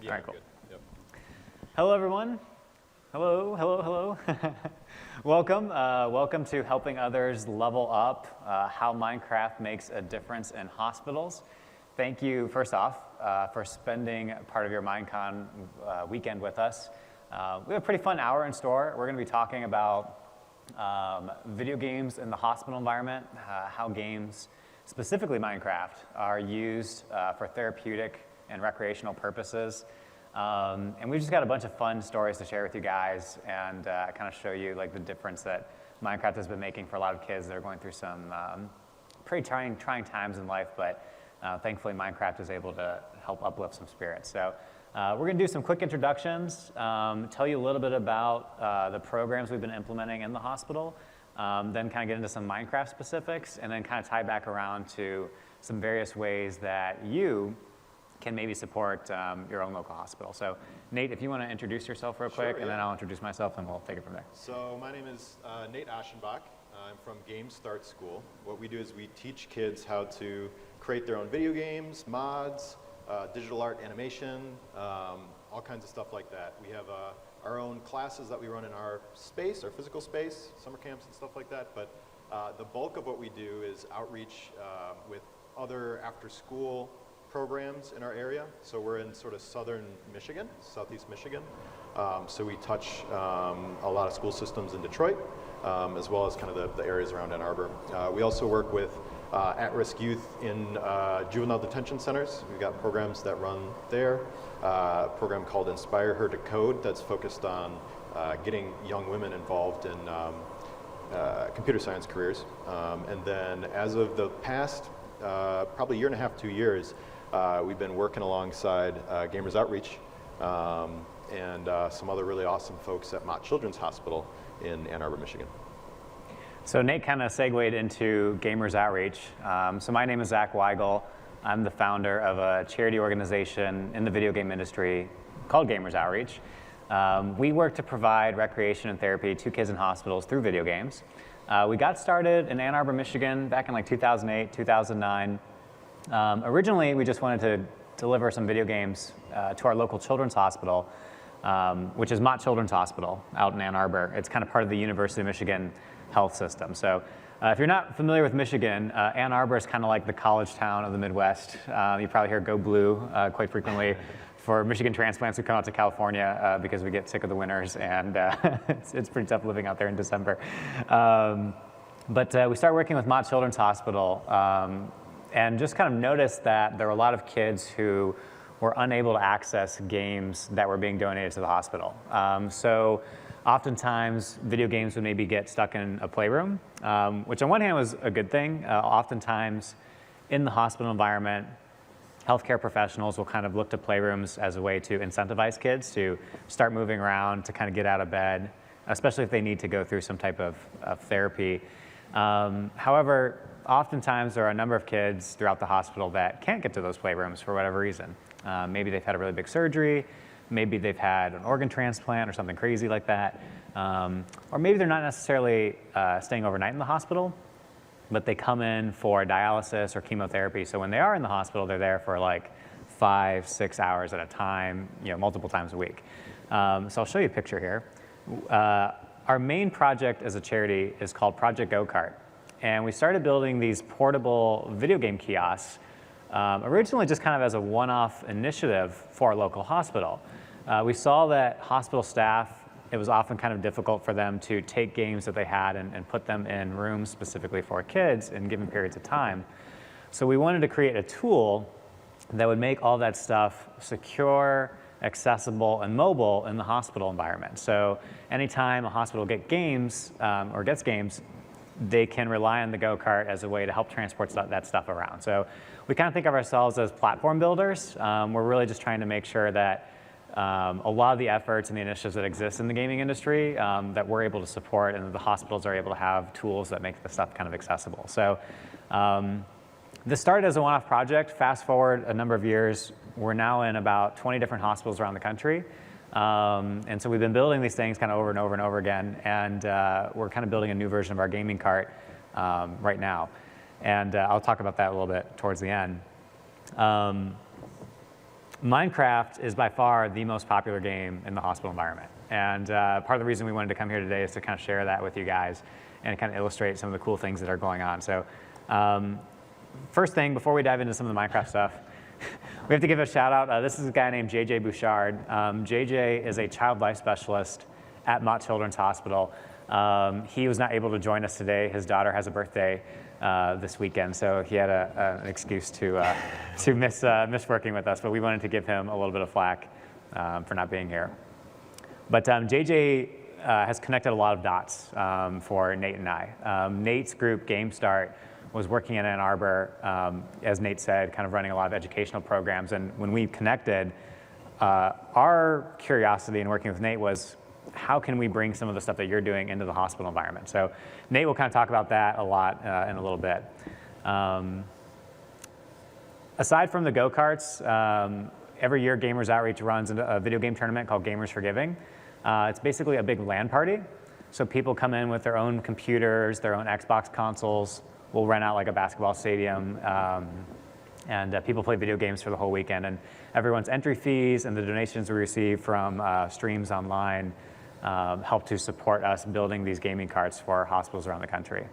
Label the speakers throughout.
Speaker 1: Yeah,
Speaker 2: All right, cool.
Speaker 1: good. Yep.
Speaker 2: Hello, everyone. Hello, hello, hello. Welcome to Helping Others Level Up, how Minecraft makes a difference in hospitals. Thank you, first off, for spending part of your MINECON weekend with us. We have a pretty fun hour in store. We're going to be talking about video games in the hospital environment, how games, specifically Minecraft, are used for therapeutic and recreational purposes. And we've just got a bunch of fun stories to share with you guys and kind of show you like the difference that Minecraft has been making for a lot of kids that are going through some pretty trying times in life, but thankfully Minecraft is able to help uplift some spirits. So we're going to do some quick introductions, tell you a little bit about the programs we've been implementing in the hospital, then kind of get into some Minecraft specifics, and then kind of tie back around to some various ways that you can maybe support your own local hospital. So Nate, if you want to introduce yourself real quick,
Speaker 1: Sure,
Speaker 2: and then I'll introduce myself and we'll take it from there.
Speaker 1: So my name is Nate Aschenbach. I'm from Game Start School. What we do is we teach kids how to create their own video games, mods, digital art, animation, all kinds of stuff like that. We have our own classes that we run in our space, our physical space, summer camps and stuff like that, but the bulk of what we do is outreach with other after-school programs in our area. So we're in sort of southern Michigan, southeast Michigan. So we touch a lot of school systems in Detroit, as well as kind of the areas around Ann Arbor. We also work with at-risk youth in juvenile detention centers. We've got programs that run there. A program called Inspire Her to Code that's focused on getting young women involved in computer science careers. And then as of the past probably year and a half, 2 years, we've been working alongside Gamers Outreach and some other really awesome folks at Mott Children's Hospital in Ann Arbor, Michigan.
Speaker 2: So Nate kind of segued into Gamers Outreach. So my name is Zach Weigel. I'm the founder of a charity organization in the video game industry called Gamers Outreach. We work to provide recreation and therapy to kids in hospitals through video games. We got started in Ann Arbor, Michigan back in like 2008, 2009. Originally, we just wanted to deliver some video games to our local children's hospital, which is Mott Children's Hospital out in Ann Arbor. It's kind of part of the University of Michigan health system. So if you're not familiar with Michigan, Ann Arbor is kind of like the college town of the Midwest. You probably hear "Go Blue" quite frequently. For Michigan transplants who come out to California because we get sick of the winters, and it's pretty tough living out there in December. But we started working with Mott Children's Hospital and just kind of noticed that there were a lot of kids who were unable to access games that were being donated to the hospital. So oftentimes video games would maybe get stuck in a playroom, which on one hand was a good thing. Oftentimes in the hospital environment, healthcare professionals will kind of look to playrooms as a way to incentivize kids to start moving around, to kind of get out of bed, especially if they need to go through some type of therapy. However, oftentimes there are a number of kids throughout the hospital that can't get to those playrooms for whatever reason. Maybe they've had a really big surgery, maybe they've had an organ transplant or something crazy like that, or maybe they're not necessarily staying overnight in the hospital, but they come in for dialysis or chemotherapy. So when they are in the hospital, they're there for like 5-6 hours at a time, multiple times a week. So I'll show you a picture here. Our main project as a charity is called Project Go-Kart. And we started building these portable video game kiosks, originally just kind of as a one-off initiative for our local hospital. We saw that hospital staff, it was often kind of difficult for them to take games that they had and put them in rooms specifically for kids in given periods of time. So we wanted to create a tool that would make all that stuff secure, accessible, and mobile in the hospital environment. So anytime a hospital gets games, they can rely on the go-kart as a way to help transport that stuff around. So we kind of think of ourselves as platform builders. We're really just trying to make sure that a lot of the efforts and the initiatives that exist in the gaming industry that we're able to support, and that the hospitals are able to have tools that make the stuff kind of accessible. So this started as a one-off project. Fast forward a number of years, we're now in about 20 different hospitals around the country. And so we've been building these things kind of over and over and over again, and we're kind of building a new version of our gaming cart right now. And I'll talk about that a little bit towards the end. Minecraft is by far the most popular game in the hospital environment. And part of the reason we wanted to come here today is to kind of share that with you guys and kind of illustrate some of the cool things that are going on. So first thing, before we dive into some of the Minecraft stuff, we have to give a shout out. This is a guy named JJ Bouchard. JJ is a child life specialist at Mott Children's Hospital. He was not able to join us today. His daughter has a birthday this weekend, so he had an excuse to miss working with us, but we wanted to give him a little bit of flack for not being here. But JJ has connected a lot of dots for Nate and I. Nate's group, Game Start, was working in Ann Arbor, as Nate said, kind of running a lot of educational programs, and when we connected, our curiosity in working with Nate was, how can we bring some of the stuff that you're doing into the hospital environment? So Nate will kind of talk about that a lot in a little bit. Aside from the go-karts, every year Gamers Outreach runs a video game tournament called Gamers for Giving. It's basically a big LAN party. So people come in with their own computers, their own Xbox consoles. We'll rent out like a basketball stadium, and people play video games for the whole weekend. And everyone's entry fees and the donations we receive from streams online help to support us building these gaming carts for hospitals around the country.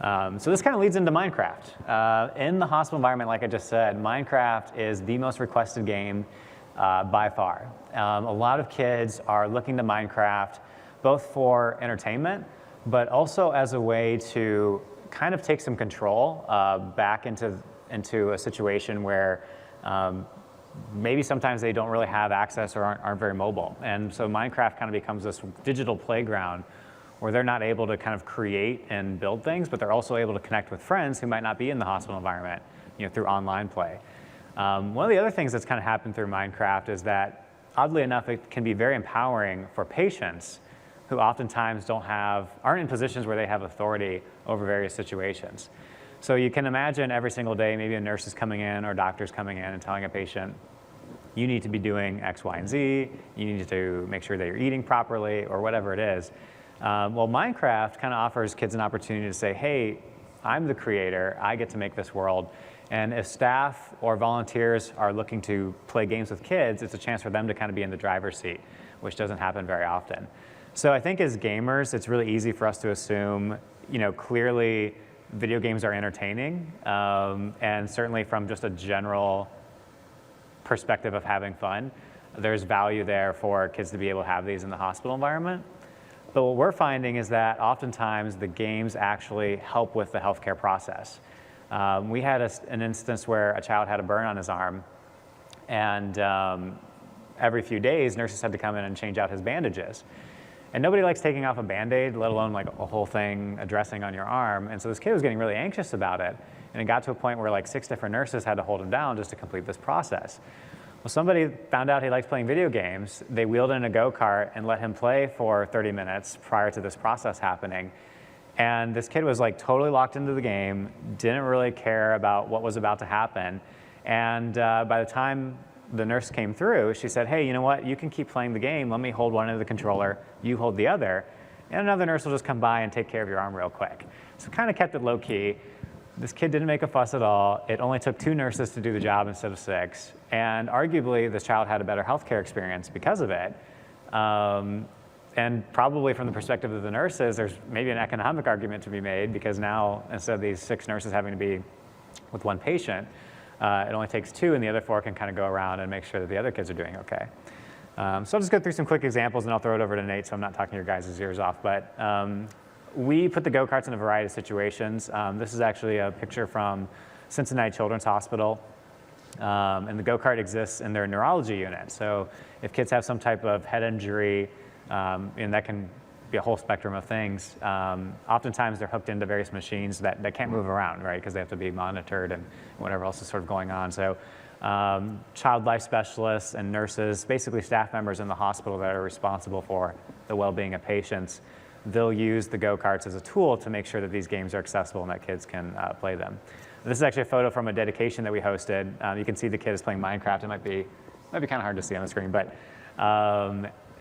Speaker 2: So this kind of leads into Minecraft. In the hospital environment, like I just said, Minecraft is the most requested game by far. A lot of kids are looking to Minecraft both for entertainment, but also as a way to kind of take some control back into a situation where maybe sometimes they don't really have access or aren't very mobile. And so Minecraft kind of becomes this digital playground where they're not able to kind of create and build things, but they're also able to connect with friends who might not be in the hospital environment, through online play. One of the other things that's kind of happened through Minecraft is that, oddly enough, it can be very empowering for patients who oftentimes aren't in positions where they have authority over various situations. So you can imagine every single day, maybe a nurse is coming in or doctor's coming in and telling a patient, you need to be doing X, Y, and Z, you need to make sure that you're eating properly, or whatever it is. Well, Minecraft kind of offers kids an opportunity to say, hey, I'm the creator, I get to make this world. And if staff or volunteers are looking to play games with kids, it's a chance for them to kind of be in the driver's seat, which doesn't happen very often. So I think as gamers, it's really easy for us to assume, clearly video games are entertaining, and certainly from just a general perspective of having fun, there's value there for kids to be able to have these in the hospital environment. But what we're finding is that oftentimes the games actually help with the healthcare process. We had an instance where a child had a burn on his arm, and every few days, nurses had to come in and change out his bandages. And nobody likes taking off a Band-Aid, let alone like a whole thing, a dressing on your arm. And so this kid was getting really anxious about it. And it got to a point where like 6 different nurses had to hold him down just to complete this process. Well, somebody found out he likes playing video games. They wheeled in a go-kart and let him play for 30 minutes prior to this process happening. And this kid was like totally locked into the game, didn't really care about what was about to happen. And by the time the nurse came through, she said, hey, you know what? You can keep playing the game. Let me hold one end of the controller. You hold the other. And another nurse will just come by and take care of your arm real quick. So kind of kept it low key. This kid didn't make a fuss at all. It only took 2 nurses to do the job instead of 6. And arguably, this child had a better healthcare experience because of it. And probably from the perspective of the nurses, there's maybe an economic argument to be made, because now instead of these 6 nurses having to be with 1 patient, it only takes 2, and the other 4 can kind of go around and make sure that the other kids are doing okay. So I'll just go through some quick examples, and I'll throw it over to Nate so I'm not talking your guys' ears off. But we put the go-karts in a variety of situations. This is actually a picture from Cincinnati Children's Hospital. And the go-kart exists in their neurology unit. So if kids have some type of head injury, and that can be a whole spectrum of things, oftentimes they're hooked into various machines that can't move around, right? Because they have to be monitored and whatever else is sort of going on. So child life specialists and nurses, basically staff members in the hospital that are responsible for the well-being of patients, they'll use the go-karts as a tool to make sure that these games are accessible and that kids can play them. This is actually a photo from a dedication that we hosted. You can see the kid is playing Minecraft. It might be kind of hard to see on the screen, but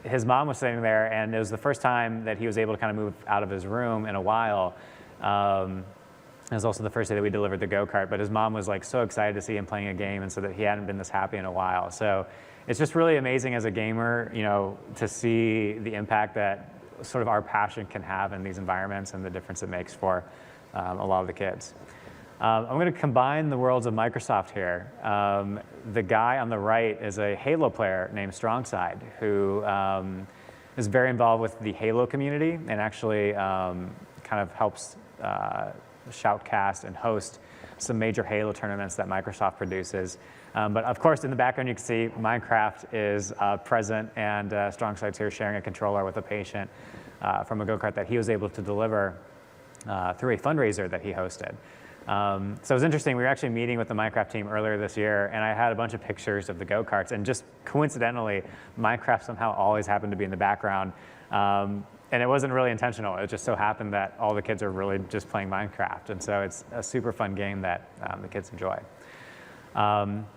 Speaker 2: his mom was sitting there, and it was the first time that he was able to kind of move out of his room in a while. And It was also the first day that we delivered the go-kart, but his mom was like so excited to see him playing a game and so that he hadn't been this happy in a while. So it's just really amazing as a gamer, you know, to see the impact that sort of our passion can have in these environments and the difference it makes for a lot of the kids. I'm going to combine the worlds of Microsoft here. The guy on the right is a Halo player named Strongside, who is very involved with the Halo community and actually kind of helps shoutcast and host some major Halo tournaments that Microsoft produces. But of course, in the background, you can see Minecraft is present, and Strongside's here sharing a controller with a patient from a go-kart that he was able to deliver through a fundraiser that he hosted. So it was interesting. We were actually meeting with the Minecraft team earlier this year, and I had a bunch of pictures of the go-karts, and just coincidentally, Minecraft somehow always happened to be in the background. And it wasn't really intentional. It just so happened that all the kids are really just playing Minecraft. And so it's a super fun game that the kids enjoy. I want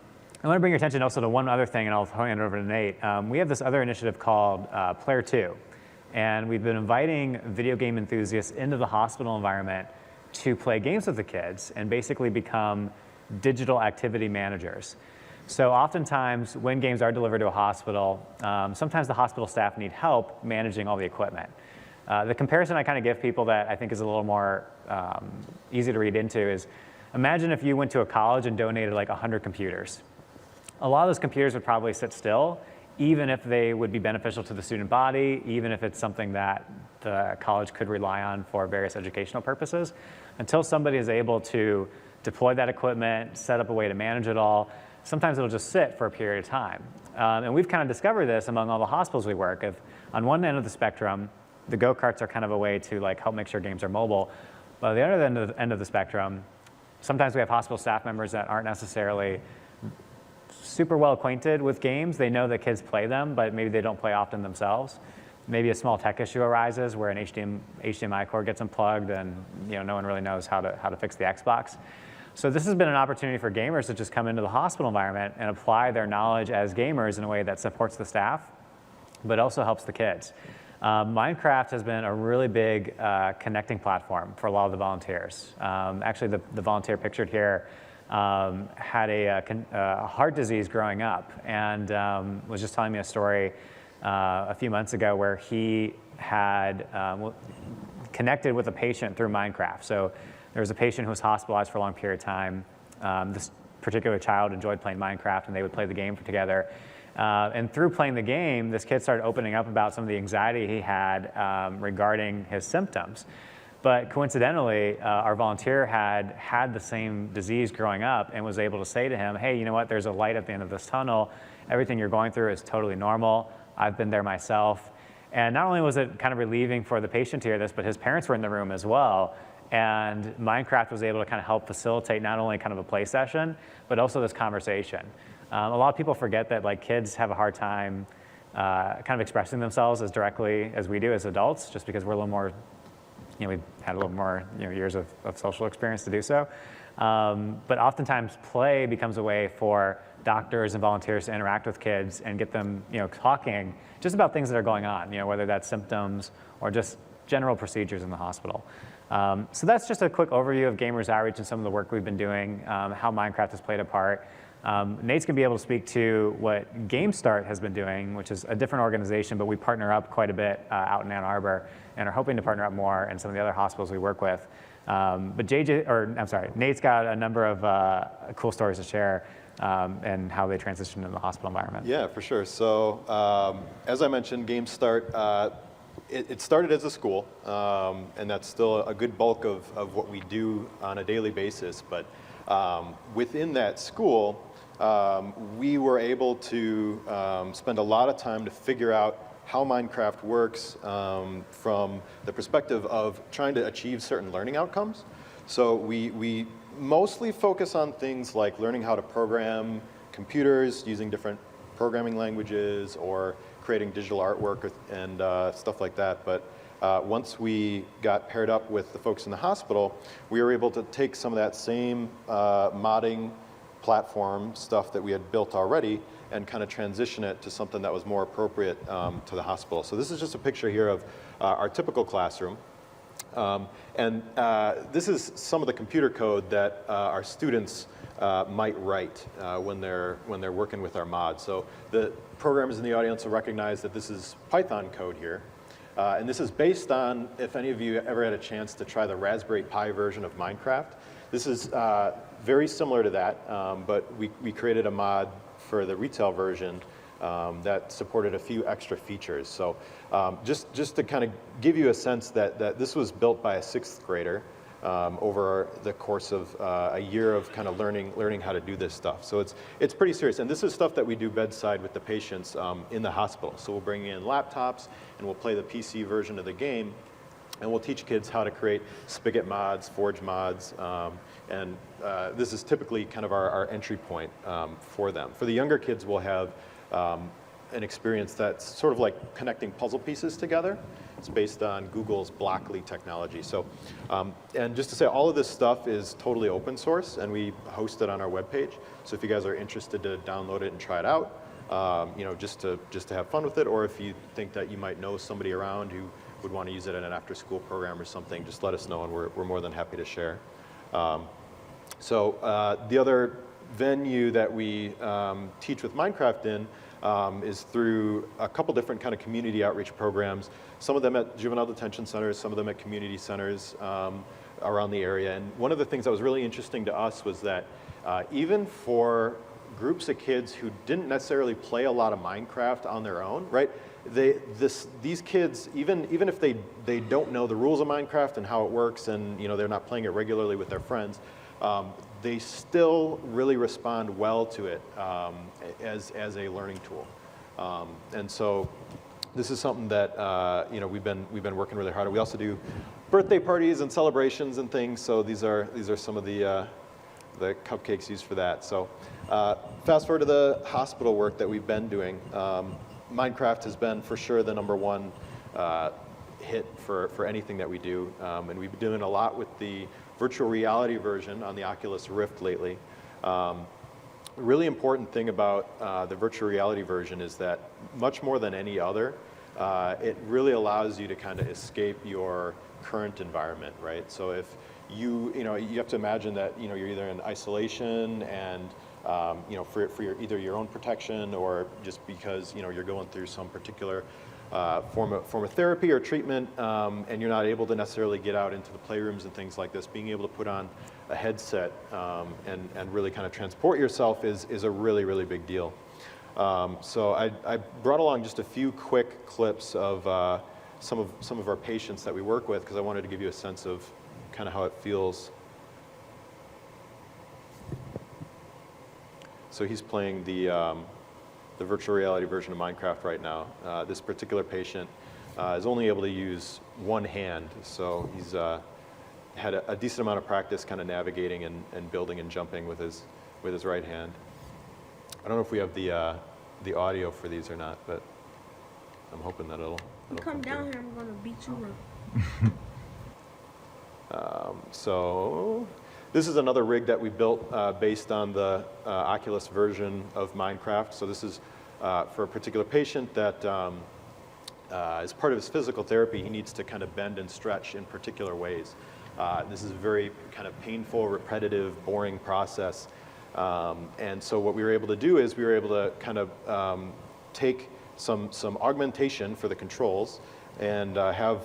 Speaker 2: to bring your attention also to one other thing, and I'll hand it over to Nate. We have this other initiative called Player 2. And we've been inviting video game enthusiasts into the hospital environment to play games with the kids and basically become digital activity managers. So oftentimes, when games are delivered to a hospital, sometimes the hospital staff need help managing all the equipment. The comparison I kind of give people that I think is a little more easy to read into is, imagine if you went to a college and donated like 100 computers. A lot of those computers would probably sit still, even if they would be beneficial to the student body, even if it's something that the college could rely on for various educational purposes, until somebody is able to deploy that equipment, set up a way to manage it all. Sometimes it'll just sit for a period of time. And we've kind of discovered this among all the hospitals we work. If on one end of the spectrum, the go-karts are kind of a way to like help make sure games are mobile. But on the other end of the spectrum, sometimes we have hospital staff members that aren't necessarily super well acquainted with games. They know that kids play them, but maybe they don't play often themselves. Maybe a small tech issue arises where an HDMI cord gets unplugged and no one really knows how to fix the Xbox. So this has been an opportunity for gamers to just come into the hospital environment and apply their knowledge as gamers in a way that supports the staff, but also helps the kids. Minecraft has been a really big connecting platform for a lot of the volunteers. Actually, the volunteer pictured here had a heart disease growing up, and was just telling me a story a few months ago where he had connected with a patient through Minecraft. So there was a patient who was hospitalized for a long period of time. This particular child enjoyed playing Minecraft, and they would play the game together. And through playing the game, this kid started opening up about some of the anxiety he had regarding his symptoms. But coincidentally, our volunteer had the same disease growing up and was able to say to him, hey, you know what, there's a light at the end of this tunnel. Everything you're going through is totally normal. I've been there myself. And not only was it kind of relieving for the patient to hear this, but his parents were in the room as well. And Minecraft was able to kind of help facilitate not only kind of a play session, but also this conversation. A lot of people forget that like kids have a hard time kind of expressing themselves as directly as we do as adults, just because we're a little more, we've had a little more years of social experience to do so. But oftentimes play becomes a way for doctors and volunteers to interact with kids and get them talking just about things that are going on, whether that's symptoms or just general procedures in the hospital. So that's just a quick overview of Gamers Outreach and some of the work we've been doing, how Minecraft has played a part. Nate's going to be able to speak to what GameStart has been doing, which is a different organization, but we partner up quite a bit out in Ann Arbor and are hoping to partner up more in some of the other hospitals we work with. But Nate's got a number of cool stories to share and how they transitioned into the hospital environment.
Speaker 1: Yeah, for sure. So as I mentioned, GameStart, it started as a school, and that's still a good bulk of what we do on a daily basis. But within that school, we were able to spend a lot of time to figure out how Minecraft works from the perspective of trying to achieve certain learning outcomes. So we mostly focus on things like learning how to program computers using different programming languages or creating digital artwork and stuff like that. But once we got paired up with the folks in the hospital, we were able to take some of that same modding platform stuff that we had built already and kind of transition it to something that was more appropriate to the hospital. So this is just a picture here of our typical classroom. This is some of the computer code that our students might write when they're working with our mod. So the programmers in the audience will recognize that this is Python code here. And this is based on, if any of you ever had a chance to try the Raspberry Pi version of Minecraft. This is very similar to that, but we created a mod for the retail version that supported a few extra features. So just to kind of give you a sense that this was built by a 6th grader over the course of a year of kind of learning how to do this stuff. So it's pretty serious. And this is stuff that we do bedside with the patients in the hospital. So we'll bring in laptops and we'll play the PC version of the game. And we'll teach kids how to create spigot mods, forge mods, and this is typically kind of our entry point for them. For the younger kids, we'll have an experience that's sort of like connecting puzzle pieces together. It's based on Google's Blockly technology. So, and just to say, all of this stuff is totally open source, and we host it on our webpage. So if you guys are interested to download it and try it out, just to have fun with it, or if you think that you might know somebody around who would want to use it in an after-school program or something, just let us know, and we're more than happy to share. The other venue that we teach with Minecraft in is through a couple different kind of community outreach programs, some of them at juvenile detention centers, some of them at community centers around the area. And one of the things that was really interesting to us was that even for groups of kids who didn't necessarily play a lot of Minecraft on their own, right? These kids, even if they don't know the rules of Minecraft and how it works, and they're not playing it regularly with their friends, they still really respond well to it as a learning tool. And so this is something that we've been working really hard on. We also do birthday parties and celebrations and things. So these are some of the cupcakes used for that. So fast forward to the hospital work that we've been doing. Minecraft has been for sure the #1 hit for anything that we do, and we've been doing a lot with the virtual reality version on the Oculus Rift lately. The really important thing about the virtual reality version is that much more than any other, it really allows you to kind of escape your current environment, right? So if you have to imagine that you're either in isolation and for either your own protection or just because you're going through some particular form of therapy or treatment, and you're not able to necessarily get out into the playrooms and things like this. Being able to put on a headset and really kind of transport yourself is a really, really big deal. So I brought along just a few quick clips of some of our patients that we work with, because I wanted to give you a sense of kind of how it feels. So he's playing the virtual reality version of Minecraft right now. This particular patient is only able to use one hand, so he's had a decent amount of practice kind of navigating and building and jumping with his right hand. I don't know if we have the audio for these or not, but I'm hoping that it'll
Speaker 3: come down here, I'm going to beat you up.
Speaker 1: So this is another rig that we built based on the Oculus version of Minecraft. So this is for a particular patient that as part of his physical therapy, he needs to kind of bend and stretch in particular ways. This is a very kind of painful, repetitive, boring process. And so what we were able to do is we were able to kind of take some augmentation for the controls and have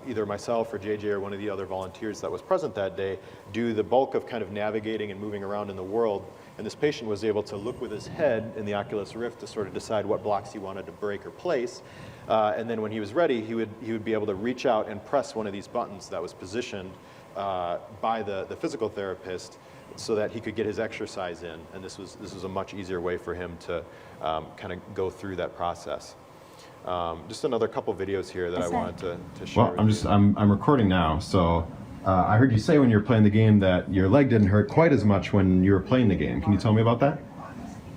Speaker 1: either myself or JJ or one of the other volunteers that was present that day do the bulk of kind of navigating and moving around in the world. And this patient was able to look with his head in the Oculus Rift to sort of decide what blocks he wanted to break or place. And then when he was ready, he would be able to reach out and press one of these buttons that was positioned by the physical therapist so that he could get his exercise in. And this was a much easier way for him to kind of go through that process. Just another couple videos here that I wanted to share. Well, I'm recording now, so I heard you say when you were playing the game that your leg didn't hurt quite as much when you were playing the game. Can you tell me about that?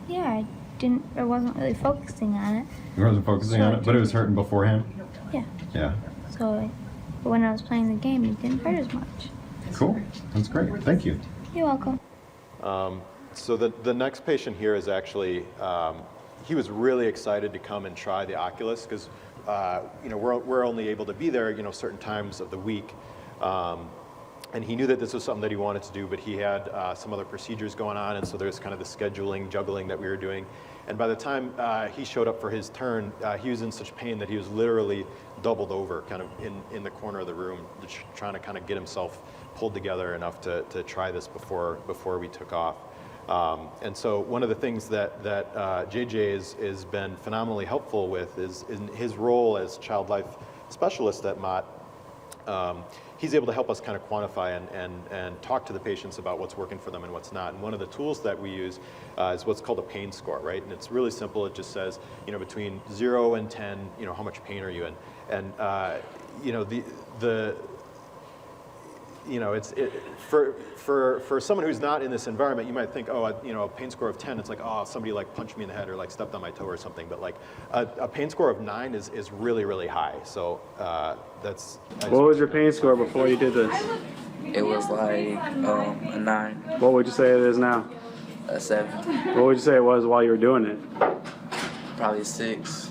Speaker 3: Yeah, I wasn't really focusing on it.
Speaker 1: You wasn't focusing on it, but it was hurting beforehand?
Speaker 3: Yeah.
Speaker 1: Yeah.
Speaker 3: So when I was playing the game, it didn't hurt as much.
Speaker 1: Cool. That's great. Thank you.
Speaker 3: You're welcome.
Speaker 1: So the next patient here is actually, he was really excited to come and try the Oculus because we're only able to be there, certain times of the week. And he knew that this was something that he wanted to do, but he had some other procedures going on, and so there's kind of the scheduling, juggling that we were doing. And by the time he showed up for his turn, he was in such pain that he was literally doubled over, kind of in the corner of the room, trying to kind of get himself pulled together enough to try this before we took off. And so one of the things that JJ has been phenomenally helpful with is in his role as child life specialist at Mott. He's able to help us kind of quantify and talk to the patients about what's working for them and what's not. And one of the tools that we use is what's called a pain score, right? And it's really simple. It just says, between 0 and 10, how much pain are you in? And for someone who's not in this environment, you might think, a pain score of 10, it's like, somebody like punched me in the head or like stepped on my toe or something. But like a pain score of 9 is really, really high. So that's.
Speaker 4: What was your pain score before you did this?
Speaker 5: It was like a 9.
Speaker 4: What would you say it is now?
Speaker 5: A 7.
Speaker 4: What would you say it was while you were doing it?
Speaker 5: Probably 6.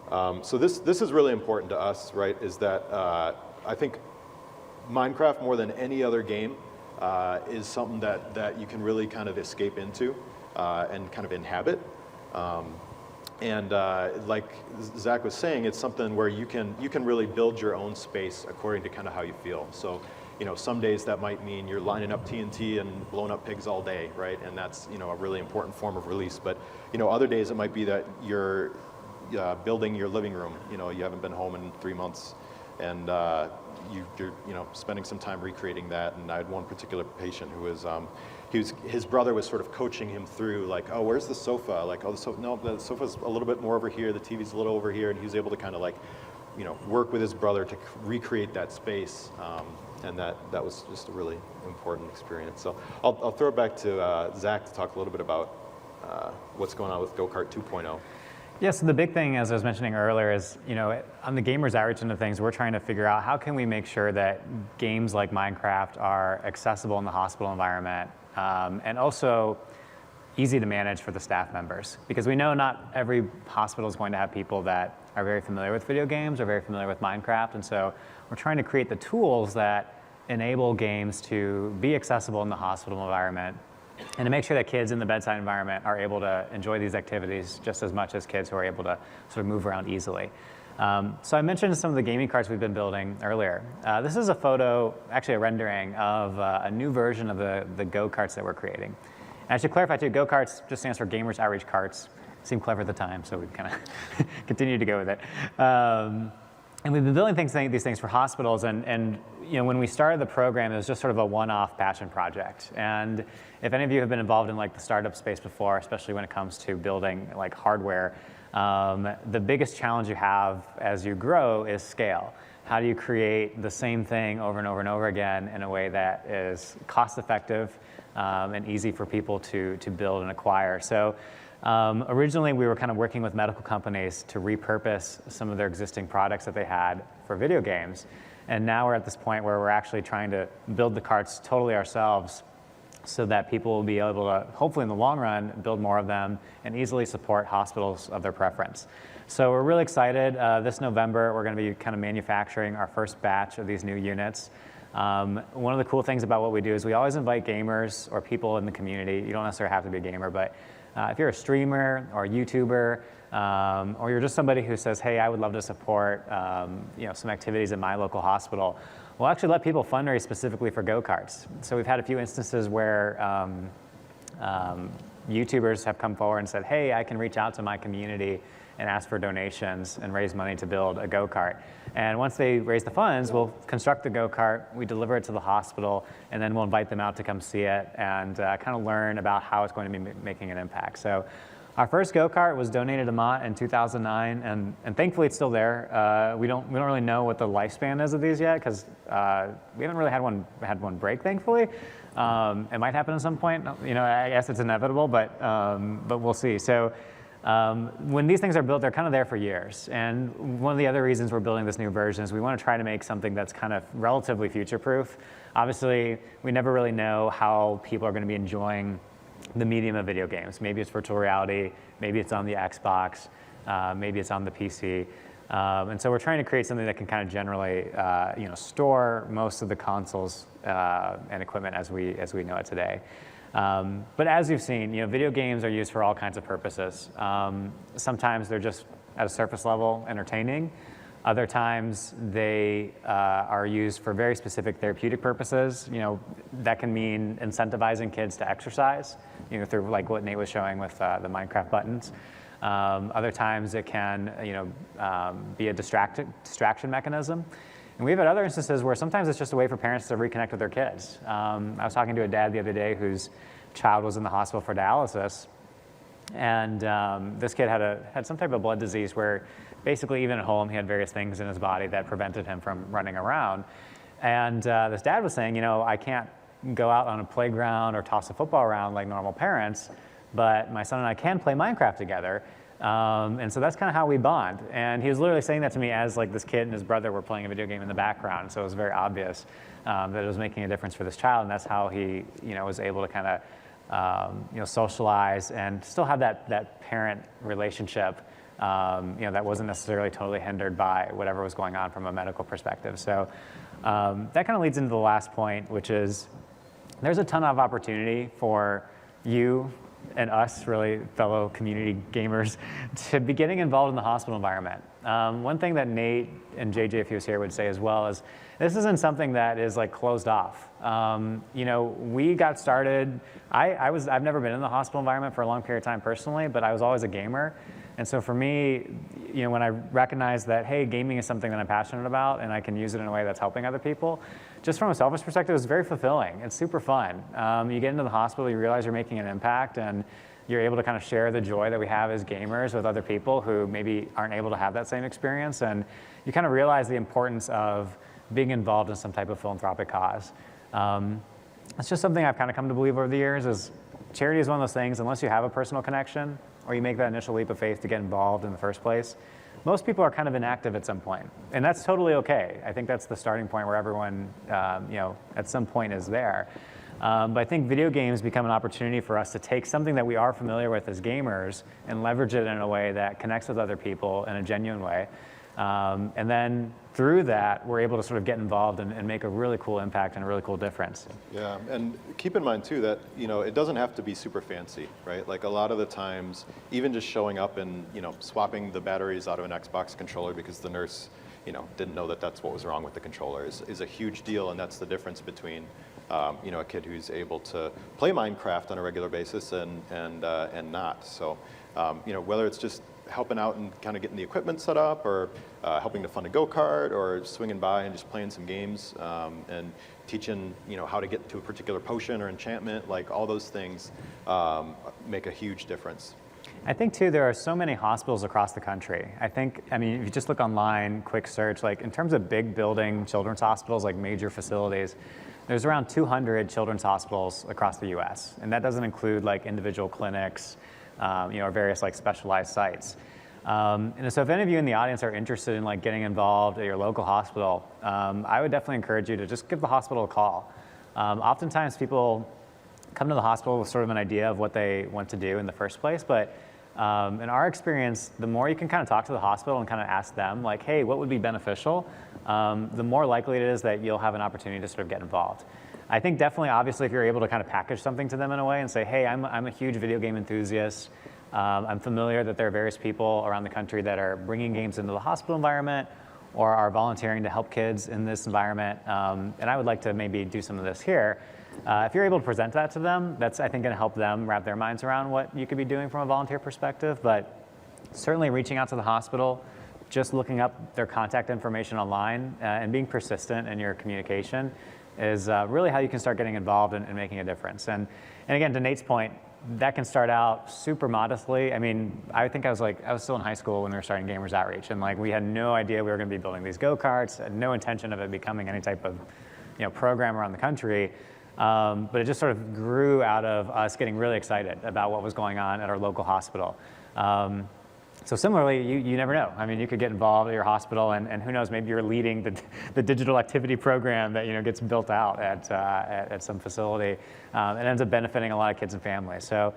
Speaker 1: So this is really important to us, right? Is that I think Minecraft, more than any other game, is something that you can really kind of escape into and kind of inhabit. Like Zach was saying, it's something where you can really build your own space according to kind of how you feel. So, some days that might mean you're lining up TNT and blowing up pigs all day, right? And that's a really important form of release. But other days it might be that you're building your living room. You haven't been home in 3 months, and you're spending some time recreating that. And I had one particular patient who was his brother was sort of coaching him through, like, where's the sofa? Like, the sofa's a little bit more over here, the TV's a little over here, and he was able to kind of like work with his brother to recreate that space. And that was just a really important experience. So I'll throw it back to Zach to talk a little bit about what's going on with Go-Kart 2.0.
Speaker 2: Yeah, so the big thing, as I was mentioning earlier, is, on the gamers outreach end of things, we're trying to figure out how can we make sure that games like Minecraft are accessible in the hospital environment, and also easy to manage for the staff members. Because we know not every hospital is going to have people that are very familiar with video games or very familiar with Minecraft, and so we're trying to create the tools that enable games to be accessible in the hospital environment, and to make sure that kids in the bedside environment are able to enjoy these activities just as much as kids who are able to sort of move around easily. So I mentioned some of the gaming carts we've been building earlier. This is a photo, actually a rendering, of a new version of the go-karts that we're creating. And I should clarify too, go-karts just stands for Gamers Outreach Carts. Seemed clever at the time, so we've kind of continued to go with it. And we've been building these things for hospitals, and when we started the program, it was just sort of a one-off passion project. And if any of you have been involved in like the startup space before, especially when it comes to building like hardware, the biggest challenge you have as you grow is scale. How do you create the same thing over and over and over again in a way that is cost-effective and easy for people to build and acquire? So originally, we were kind of working with medical companies to repurpose some of their existing products that they had for video games. And now we're at this point where we're actually trying to build the carts totally ourselves so that people will be able to, hopefully in the long run, build more of them and easily support hospitals of their preference. So we're really excited. This November, we're going to be kind of manufacturing our first batch of these new units. One of the cool things about what we do is we always invite gamers or people in the community. You don't necessarily have to be a gamer, but if you're a streamer or a YouTuber, or you're just somebody who says, hey, I would love to support some activities in my local hospital, we'll actually let people fundraise specifically for go-karts. So we've had a few instances where YouTubers have come forward and said, hey, I can reach out to my community and ask for donations and raise money to build a go-kart. And once they raise the funds, we'll construct the go-kart, we deliver it to the hospital, and then we'll invite them out to come see it and kind of learn about how it's going to be making an impact. So our first go-kart was donated to Mott in 2009, and thankfully it's still there. We don't really know what the lifespan is of these yet, because we haven't really had one break, thankfully. It might happen at some point. I guess it's inevitable, but we'll see. So when these things are built, they're kind of there for years. And one of the other reasons we're building this new version is we want to try to make something that's kind of relatively future-proof. Obviously, we never really know how people are going to be enjoying the medium of video games. Maybe it's virtual reality, maybe it's on the Xbox. maybe it's on the PC. And so we're trying to create something that can kind of generally, store most of the consoles and equipment as we know it today. But as you've seen, video games are used for all kinds of purposes. Sometimes they're just at a surface level entertaining. Other times they are used for very specific therapeutic purposes. That can mean incentivizing kids to exercise, through like what Nate was showing with the Minecraft buttons. Other times it can, be a distraction mechanism. And we've had other instances where sometimes it's just a way for parents to reconnect with their kids. I was talking to a dad the other day whose child was in the hospital for dialysis. And this kid had some type of blood disease where basically even at home he had various things in his body that prevented him from running around. And this dad was saying, I can't go out on a playground or toss a football around like normal parents, but my son and I can play Minecraft together. And so that's kind of how we bond. And he was literally saying that to me as like this kid and his brother were playing a video game in the background. So it was very obvious that it was making a difference for this child. And that's how he, was able to kind of, socialize and still have that parent relationship, that wasn't necessarily totally hindered by whatever was going on from a medical perspective. So that kind of leads into the last point, which is there's a ton of opportunity for you and us, really, fellow community gamers, to be getting involved in the hospital environment. One thing that Nate and JJ, if he was here, would say as well is this isn't something that is like closed off. We got started, I've never been in the hospital environment for a long period of time personally, but I was always a gamer. And so for me, when I recognized that, hey, gaming is something that I'm passionate about and I can use it in a way that's helping other people, just from a selfish perspective, it's very fulfilling. It's super fun. You get into the hospital, you realize you're making an impact, and you're able to kind of share the joy that we have as gamers with other people who maybe aren't able to have that same experience. And you kind of realize the importance of being involved in some type of philanthropic cause. It's just something I've kind of come to believe over the years is charity is one of those things, unless you have a personal connection or you make that initial leap of faith to get involved in the first place, most people are kind of inactive at some point. And that's totally okay. I think that's the starting point where everyone, at some point is there. But I think video games become an opportunity for us to take something that we are familiar with as gamers and leverage it in a way that connects with other people in a genuine way. And then through that, we're able to sort of get involved and make a really cool impact and a really cool difference.
Speaker 1: Yeah, and keep in mind too that, it doesn't have to be super fancy, right? Like a lot of the times, even just showing up and, swapping the batteries out of an Xbox controller because the nurse, didn't know that that's what was wrong with the controller is a huge deal, and that's the difference between, a kid who's able to play Minecraft on a regular basis and not. So, whether it's just helping out and kind of getting the equipment set up, or helping to fund a go-kart, or swinging by and just playing some games, and teaching how to get to a particular potion or enchantment, like all those things make a huge difference.
Speaker 2: I think too, there are so many hospitals across the country. If you just look online, quick search, like in terms of big building children's hospitals, like major facilities, there's around 200 children's hospitals across the US. And that doesn't include like individual clinics, or various like specialized sites. And so if any of you in the audience are interested in like getting involved at your local hospital, I would definitely encourage you to just give the hospital a call. Oftentimes people come to the hospital with sort of an idea of what they want to do in the first place, but in our experience, the more you can kind of talk to the hospital and kind of ask them like, hey, what would be beneficial, the more likely it is that you'll have an opportunity to sort of get involved. I think definitely, obviously, if you're able to kind of package something to them in a way and say, hey, I'm a huge video game enthusiast. I'm familiar that there are various people around the country that are bringing games into the hospital environment or are volunteering to help kids in this environment, and I would like to maybe do some of this here. If you're able to present that to them, that's, I think, going to help them wrap their minds around what you could be doing from a volunteer perspective. But certainly reaching out to the hospital, just looking up their contact information online, and being persistent in your communication is really how you can start getting involved and making a difference. And again, to Nate's point, that can start out super modestly. I think I was still in high school when we were starting Gamers Outreach, and like we had no idea we were going to be building these go-karts, had no intention of it becoming any type of program around the country. But it just sort of grew out of us getting really excited about what was going on at our local hospital. So similarly, you never know. I mean, you could get involved at your hospital, and who knows, maybe you're leading the digital activity program that gets built out at some facility. It ends up benefiting a lot of kids and families. So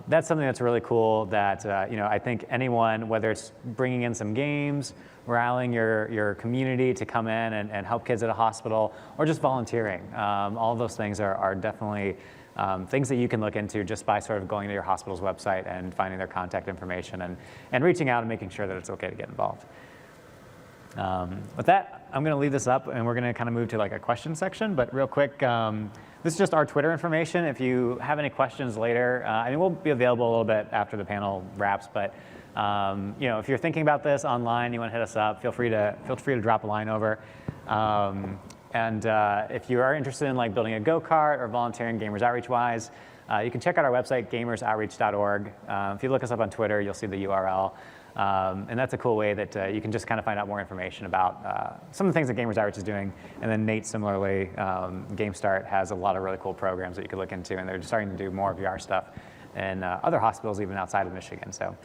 Speaker 2: that's something that's really cool that I think anyone, whether it's bringing in some games, rallying your community to come in and help kids at a hospital, or just volunteering, all of those things are definitely things that you can look into just by sort of going to your hospital's website and finding their contact information and reaching out and making sure that it's okay to get involved. With that, I'm going to leave this up and we're going to kind of move to like a question section. But real quick, this is just our Twitter information. If you have any questions later, we'll be available a little bit after the panel wraps. But if you're thinking about this online, you want to hit us up, feel free to drop a line over. And if you are interested in like building a go-kart or volunteering Gamers Outreach wise, you can check out our website, gamersoutreach.org. If you look us up on Twitter, you'll see the URL. And that's a cool way that you can just kind of find out more information about some of the things that Gamers Outreach is doing. And then Nate, similarly, GameStart has a lot of really cool programs that you could look into, and they're starting to do more VR stuff in other hospitals even outside of Michigan. So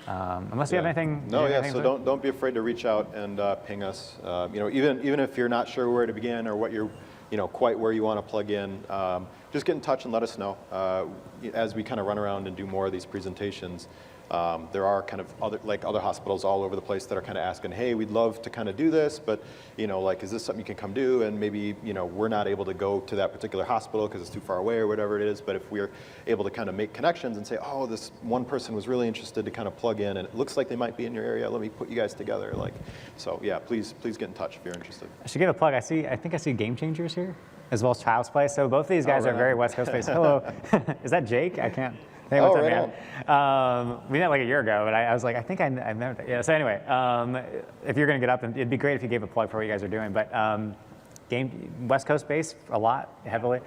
Speaker 2: unless you have anything.
Speaker 1: So don't be afraid to reach out and ping us. Even if you're not sure where to begin or what you're, quite where you want to plug in, just get in touch and let us know. As we kind of run around and do more of these presentations, there are kind of other hospitals all over the place that are kind of asking, hey, we'd love to kind of do this, but is this something you can come do? And maybe we're not able to go to that particular hospital because it's too far away or whatever it is. But if we're able to kind of make connections and say, oh, this one person was really interested to kind of plug in, and it looks like they might be in your area, let me put you guys together. So yeah, please get in touch if you're interested.
Speaker 2: I should give a plug. I think I see Game Changers here, as well as Child's Play. So both of these guys are very West Coast based. Hello, is that Jake? I can't. Hey, what's up, man? We met like a year ago, but I was like, I think I met that. Yeah, so anyway, if you're going to get up, and it'd be great if you gave a plug for what you guys are doing, but West Coast based a lot, heavily.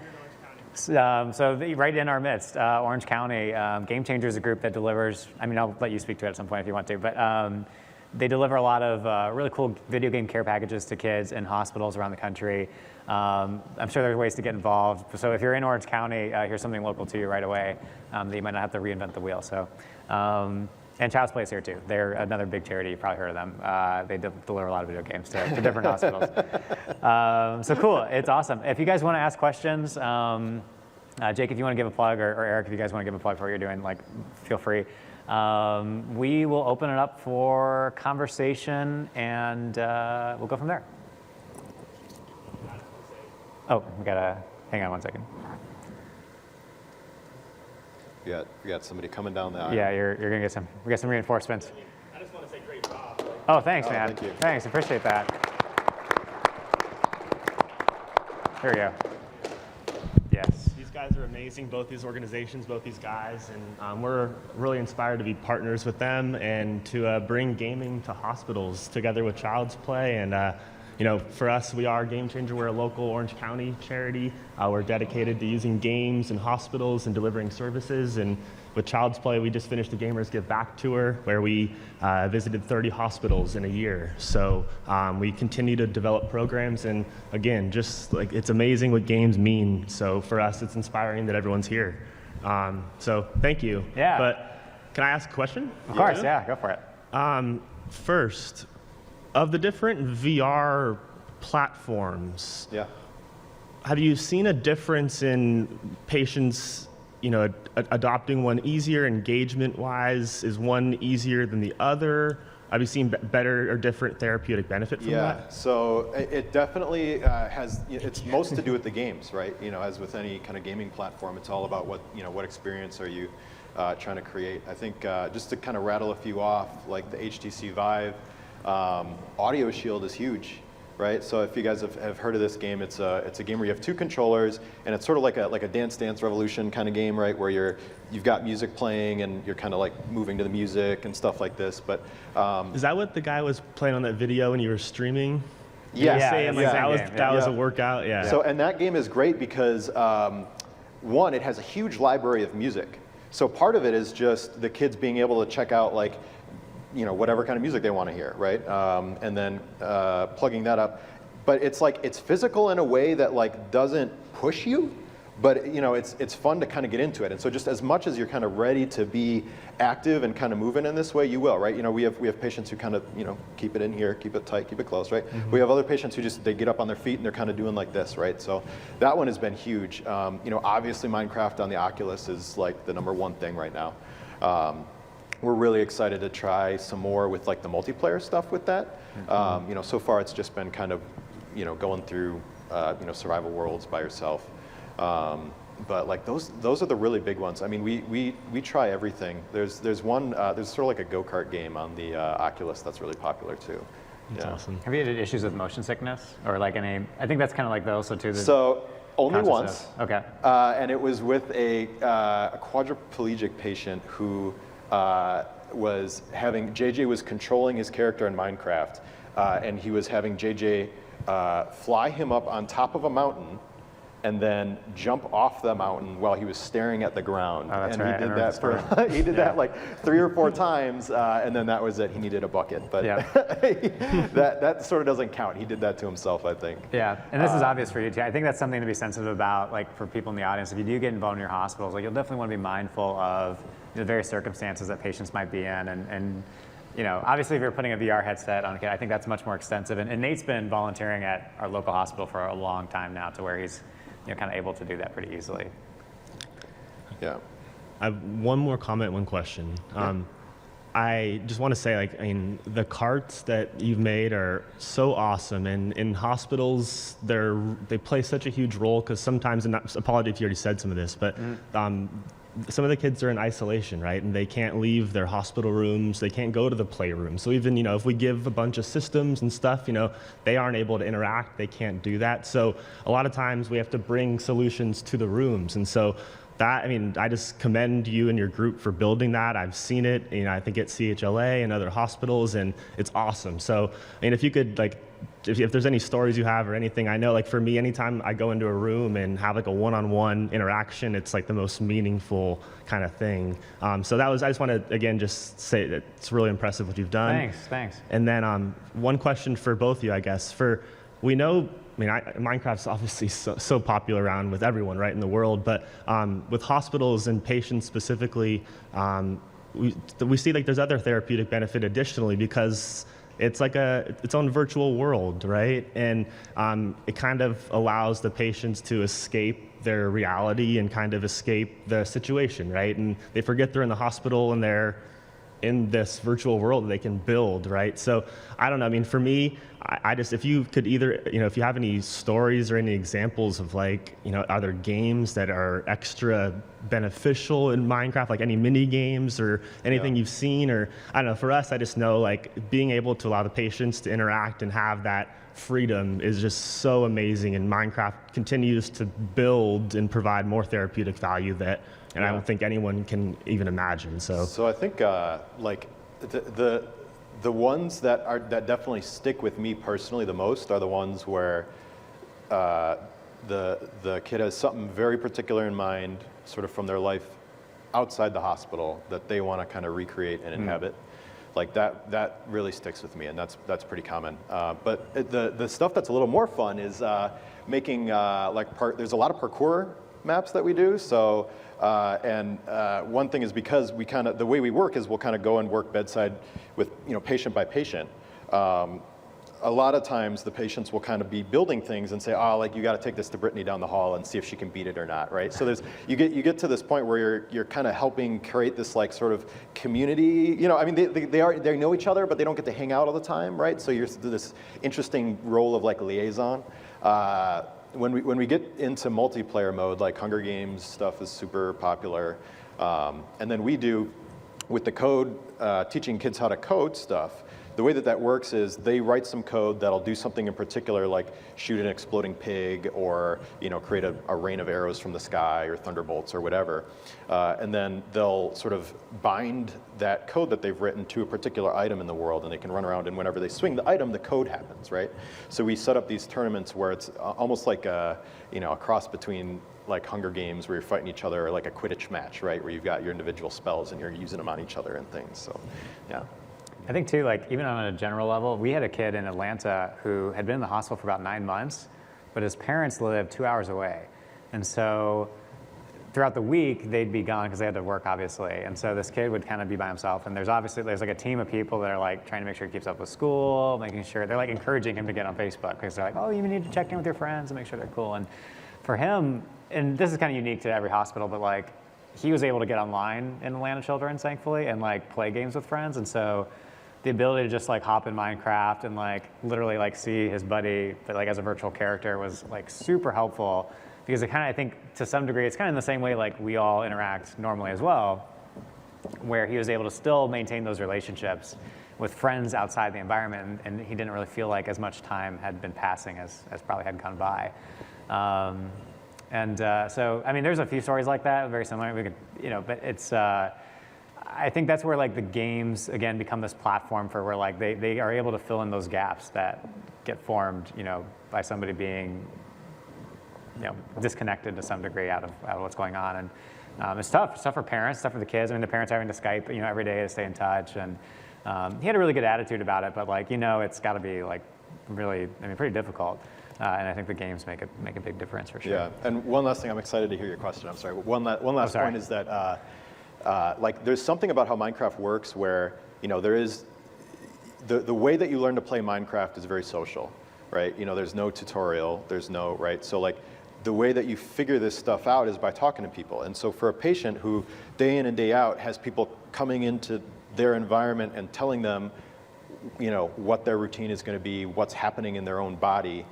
Speaker 2: Right in our midst, Orange County, Game Changers is a group that delivers, I'll let you speak to it at some point if you want to, but they deliver a lot of really cool video game care packages to kids in hospitals around the country. I'm sure there's ways to get involved. So if you're in Orange County, here's something local to you right away that you might not have to reinvent the wheel. So, and Child's Play is here too. They're another big charity. You've probably heard of them. They deliver a lot of video games to different hospitals. So cool. It's awesome. If you guys want to ask questions, Jake, if you want to give a plug, or Eric, if you guys want to give a plug for what you're doing, feel free. We will open it up for conversation, and we'll go from there. Oh, we gotta hang on one second.
Speaker 1: We got somebody coming down the aisle.
Speaker 2: Yeah, you're gonna get we got some reinforcements.
Speaker 6: I just want to say great job.
Speaker 2: Oh, thanks, man.
Speaker 1: Thank you.
Speaker 2: Thanks, appreciate that. Here we go. Yes.
Speaker 6: These guys are amazing, both these organizations, both these guys, and we're really inspired to be partners with them and to bring gaming to hospitals together with Child's Play. And for us, we are Game Changer. We're a local Orange County charity. We're dedicated to using games in hospitals and delivering services. And with Child's Play, we just finished the Gamers Give Back tour where we visited 30 hospitals in a year. So we continue to develop programs. And again, just it's amazing what games mean. So for us, it's inspiring that everyone's here. So thank you.
Speaker 2: Yeah.
Speaker 6: But can I ask a question?
Speaker 2: Of course, yeah, go for it.
Speaker 6: First, of the different VR platforms, have you seen a difference in patients, adopting one easier engagement-wise? Is one easier than the other? Have you seen better or different therapeutic benefit from that?
Speaker 1: Yeah, so it definitely has, it's most to do with the games, right? As with any kind of gaming platform, it's all about what experience are you trying to create. I think just to kind of rattle a few off, like the HTC Vive, Audio Shield is huge, right? So if you guys have heard of this game, it's a game where you have two controllers, and it's sort of like a Dance Dance Revolution kind of game, right? Where you've got music playing and you're kind of like moving to the music and stuff like this. But
Speaker 6: is that what the guy was playing on that video when you were streaming?
Speaker 1: Yes.
Speaker 6: That was a workout. Yeah.
Speaker 1: So and that game is great because one, it has a huge library of music. So part of it is just the kids being able to check out whatever kind of music they want to hear, right? And then plugging that up. But it's physical in a way that doesn't push you, but you know, it's fun to kind of get into it. And so just as much as you're kind of ready to be active and kind of moving in this way, you will, right? You know, we have patients who kind of, you know, keep it in here, keep it tight, keep it close, right? We have other patients who just, they get up on their feet and they're kind of doing like this, right? So that one has been huge. You know, obviously Minecraft on the Oculus is like the #1 thing right now. We're really excited to try some more with like the multiplayer stuff with that. You know, so far it's just been kind of, you know, going through, you know, survival worlds by yourself. But like those are the really big ones. I mean, we try everything. There's one, there's sort of like a go-kart game on the Oculus that's really popular too.
Speaker 6: That's
Speaker 1: Yeah.
Speaker 6: awesome.
Speaker 2: Have you had issues with motion sickness or like any? I think that's kind of like the also too.
Speaker 1: So only once.
Speaker 2: Okay.
Speaker 1: And it was with a quadriplegic patient who was having, JJ was controlling his character in Minecraft, and he was having JJ fly him up on top of a mountain and then jump off the mountain while he was staring at the ground.
Speaker 2: Oh, that's
Speaker 1: and
Speaker 2: right.
Speaker 1: he did that for he did that like 3 or 4 times, and then that was it. He needed a bucket, but
Speaker 2: Yeah.
Speaker 1: that sort of doesn't count. He did that to himself, I think.
Speaker 2: Yeah, and this is obvious for you too. I think that's something to be sensitive about, like for people in the audience. If you do get involved in your hospitals, like you'll definitely want to be mindful of the various circumstances that patients might be in, and you know, obviously if you're putting a VR headset on a kid, I think that's much more extensive. And Nate's been volunteering at our local hospital for a long time now, to where he's, you know, kind of able to do that pretty easily.
Speaker 1: Yeah.
Speaker 6: I have one more comment, one question. I just want to say, like, I mean, the carts that you've made are so awesome, and in hospitals, they play such a huge role, because sometimes, and apologize if you already said some of this, but some of the kids are in isolation, right? And they can't leave their hospital rooms. They can't go to the playroom. So even, you know, if we give a bunch of systems and stuff, you know, they aren't able to interact. They can't do that. So a lot of times we have to bring solutions to the rooms. And so that, I mean, I just commend you and your group for building that. I've seen it, you know, I think at CHLA and other hospitals, and it's awesome. So, I mean, if you could, like, if there's any stories you have or anything, I know, like, for me, anytime I go into a room and have like a one-on-one interaction, it's like the most meaningful kind of thing. So that was, I just want to, again, just say that it's really impressive what you've done.
Speaker 2: Thanks.
Speaker 6: And then one question for both of you, I guess. We know, I mean, Minecraft's obviously so popular around with everyone, right, in the world, but with hospitals and patients specifically, we see like there's other therapeutic benefit additionally, because it's like its own virtual world, right? And it kind of allows the patients to escape their reality and kind of escape the situation, right? And they forget they're in the hospital and they're in this virtual world that they can build, right? So I don't know, I mean, for me, I just, if you could either, you know, if you have any stories or any examples of, like, you know, are there games that are extra beneficial in Minecraft, like any mini games or anything you've seen, or I don't know, for us, I just know, like, being able to allow the patients to interact and have that freedom is just so amazing, and Minecraft continues to build and provide more therapeutic value that, and I don't think anyone can even imagine. So
Speaker 1: I think like the ones that definitely stick with me personally the most are the ones where the kid has something very particular in mind, sort of from their life outside the hospital, that they want to kind of recreate and inhabit. Like that really sticks with me, and that's pretty common. But the stuff that's a little more fun is making there's a lot of parkour maps that we do. So one thing is, because we kind of, the way we work is we'll kind of go and work bedside with, you know, patient by patient. A lot of times the patients will kind of be building things and say, oh, like, you got to take this to Brittany down the hall and see if she can beat it or not, right? So you get to this point where you're kind of helping create this, like, sort of community. You know, I mean, they know each other, but they don't get to hang out all the time, right? So you're this interesting role of, like, liaison. When we get into multiplayer mode, like Hunger Games stuff is super popular, and then we do with the code, teaching kids how to code stuff. The way that works is they write some code that'll do something in particular, like shoot an exploding pig, or, you know, create a rain of arrows from the sky, or thunderbolts, or whatever. And then they'll sort of bind that code that they've written to a particular item in the world, and they can run around, and whenever they swing the item, the code happens, right? So we set up these tournaments where it's almost like a cross between, like, Hunger Games, where you're fighting each other, or like a Quidditch match, right? Where you've got your individual spells and you're using them on each other and things. So, yeah.
Speaker 2: I think too, like, even on a general level, we had a kid in Atlanta who had been in the hospital for about 9 months, but his parents lived 2 hours away. And so throughout the week, they'd be gone because they had to work, obviously. And so this kid would kind of be by himself. And there's like a team of people that are like trying to make sure he keeps up with school, making sure, they're like encouraging him to get on Facebook because they're like, oh, you need to check in with your friends and make sure they're cool. And for him, and this is kind of unique to every hospital, but like he was able to get online in Atlanta Children's, thankfully, and like play games with friends. And so the ability to just like hop in Minecraft and like literally like see his buddy, but like as a virtual character was like super helpful. Because it kind of, I think, to some degree, it's kind of in the same way like we all interact normally as well, where he was able to still maintain those relationships with friends outside the environment, and he didn't really feel like as much time had been passing as probably had gone by. So, I mean, there's a few stories like that, very similar. We could, but it's, I think that's where like the games, again, become this platform for where like they are able to fill in those gaps that get formed, by somebody being disconnected to some degree out of what's going on. And it's tough. It's tough for parents, it's tough for the kids. I mean, the parents having to Skype, every day to stay in touch. And he had a really good attitude about it, but like, it's got to be like really, pretty difficult. And I think the games make a big difference for sure.
Speaker 1: Yeah, and one last thing, I'm excited to hear your question. I'm sorry. One last point is that like there's something about how Minecraft works where, there is, the way that you learn to play Minecraft is very social, right? There's no tutorial, there's no, right? So like, the way that you figure this stuff out is by talking to people. And so for a patient who day in and day out has people coming into their environment and telling them, what their routine is going to be, what's happening in their own body,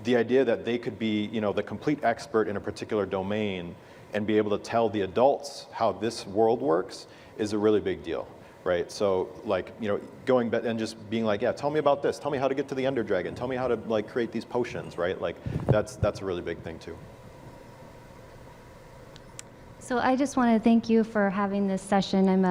Speaker 1: the idea that they could be, the complete expert in a particular domain and be able to tell the adults how this world works is a really big deal. Right, so like, going back and just being like, yeah, tell me about this. Tell me how to get to the Ender Dragon. Tell me how to like create these potions, right? Like that's a really big thing too.
Speaker 7: So I just want to thank you for having this session.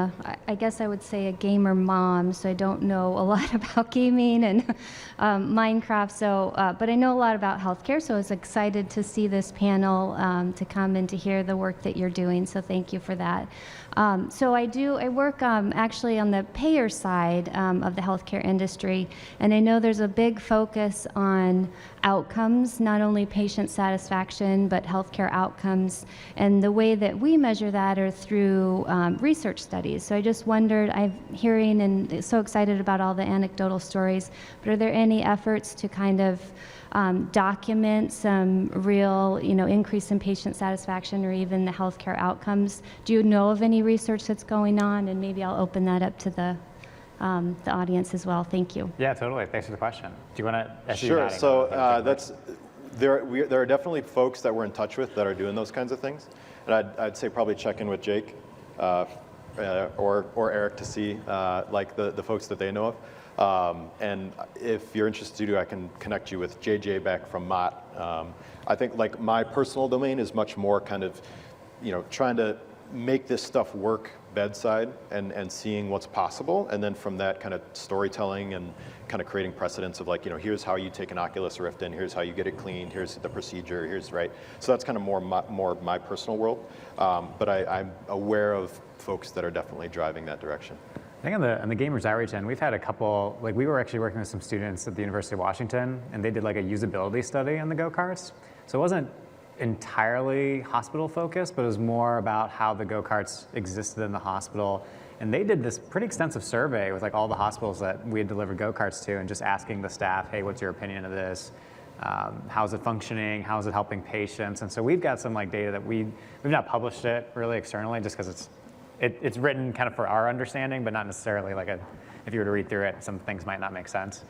Speaker 7: I guess I would say a gamer mom, so I don't know a lot about gaming and Minecraft. So, but I know a lot about healthcare. So I was excited to see this panel, to come and to hear the work that you're doing. So thank you for that. So I work actually on the payer side of the healthcare industry, and I know there's a big focus on outcomes, not only patient satisfaction, but healthcare outcomes. And the way that we measure that are through research studies. So I just wondered, I'm hearing and so excited about all the anecdotal stories, but are there any efforts to kind of document some real, increase in patient satisfaction or even the healthcare outcomes? Do you know of any research that's going on? And maybe I'll open that up to the audience as well. Thank you.
Speaker 2: Yeah, totally. Thanks for the question. Do you want to?
Speaker 1: Sure. So there are definitely folks that we're in touch with that are doing those kinds of things, and I'd say probably check in with Jake or Eric to see like the folks that they know of. And if you're interested to, I can connect you with JJ back from Mott. I think like my personal domain is much more kind of, trying to make this stuff work bedside and seeing what's possible. And then from that kind of storytelling and kind of creating precedents of like, here's how you take an Oculus Rift in, here's how you get it cleaned, here's the procedure, here's right. So that's kind of more my personal world. But I'm aware of folks that are definitely driving that direction.
Speaker 2: I think on the Gamers Outreach end, we've had a couple, like we were actually working with some students at the University of Washington, and they did like a usability study on the go-karts. So it wasn't entirely hospital focused, but it was more about how the go-karts existed in the hospital. And they did this pretty extensive survey with like all the hospitals that we had delivered go-karts to, and just asking the staff, hey, what's your opinion of this? How's it functioning? How is it helping patients? And so we've got some like data that we've not published it really externally, just because it's written kind of for our understanding, but not necessarily like if you were to read through it, some things might not make sense.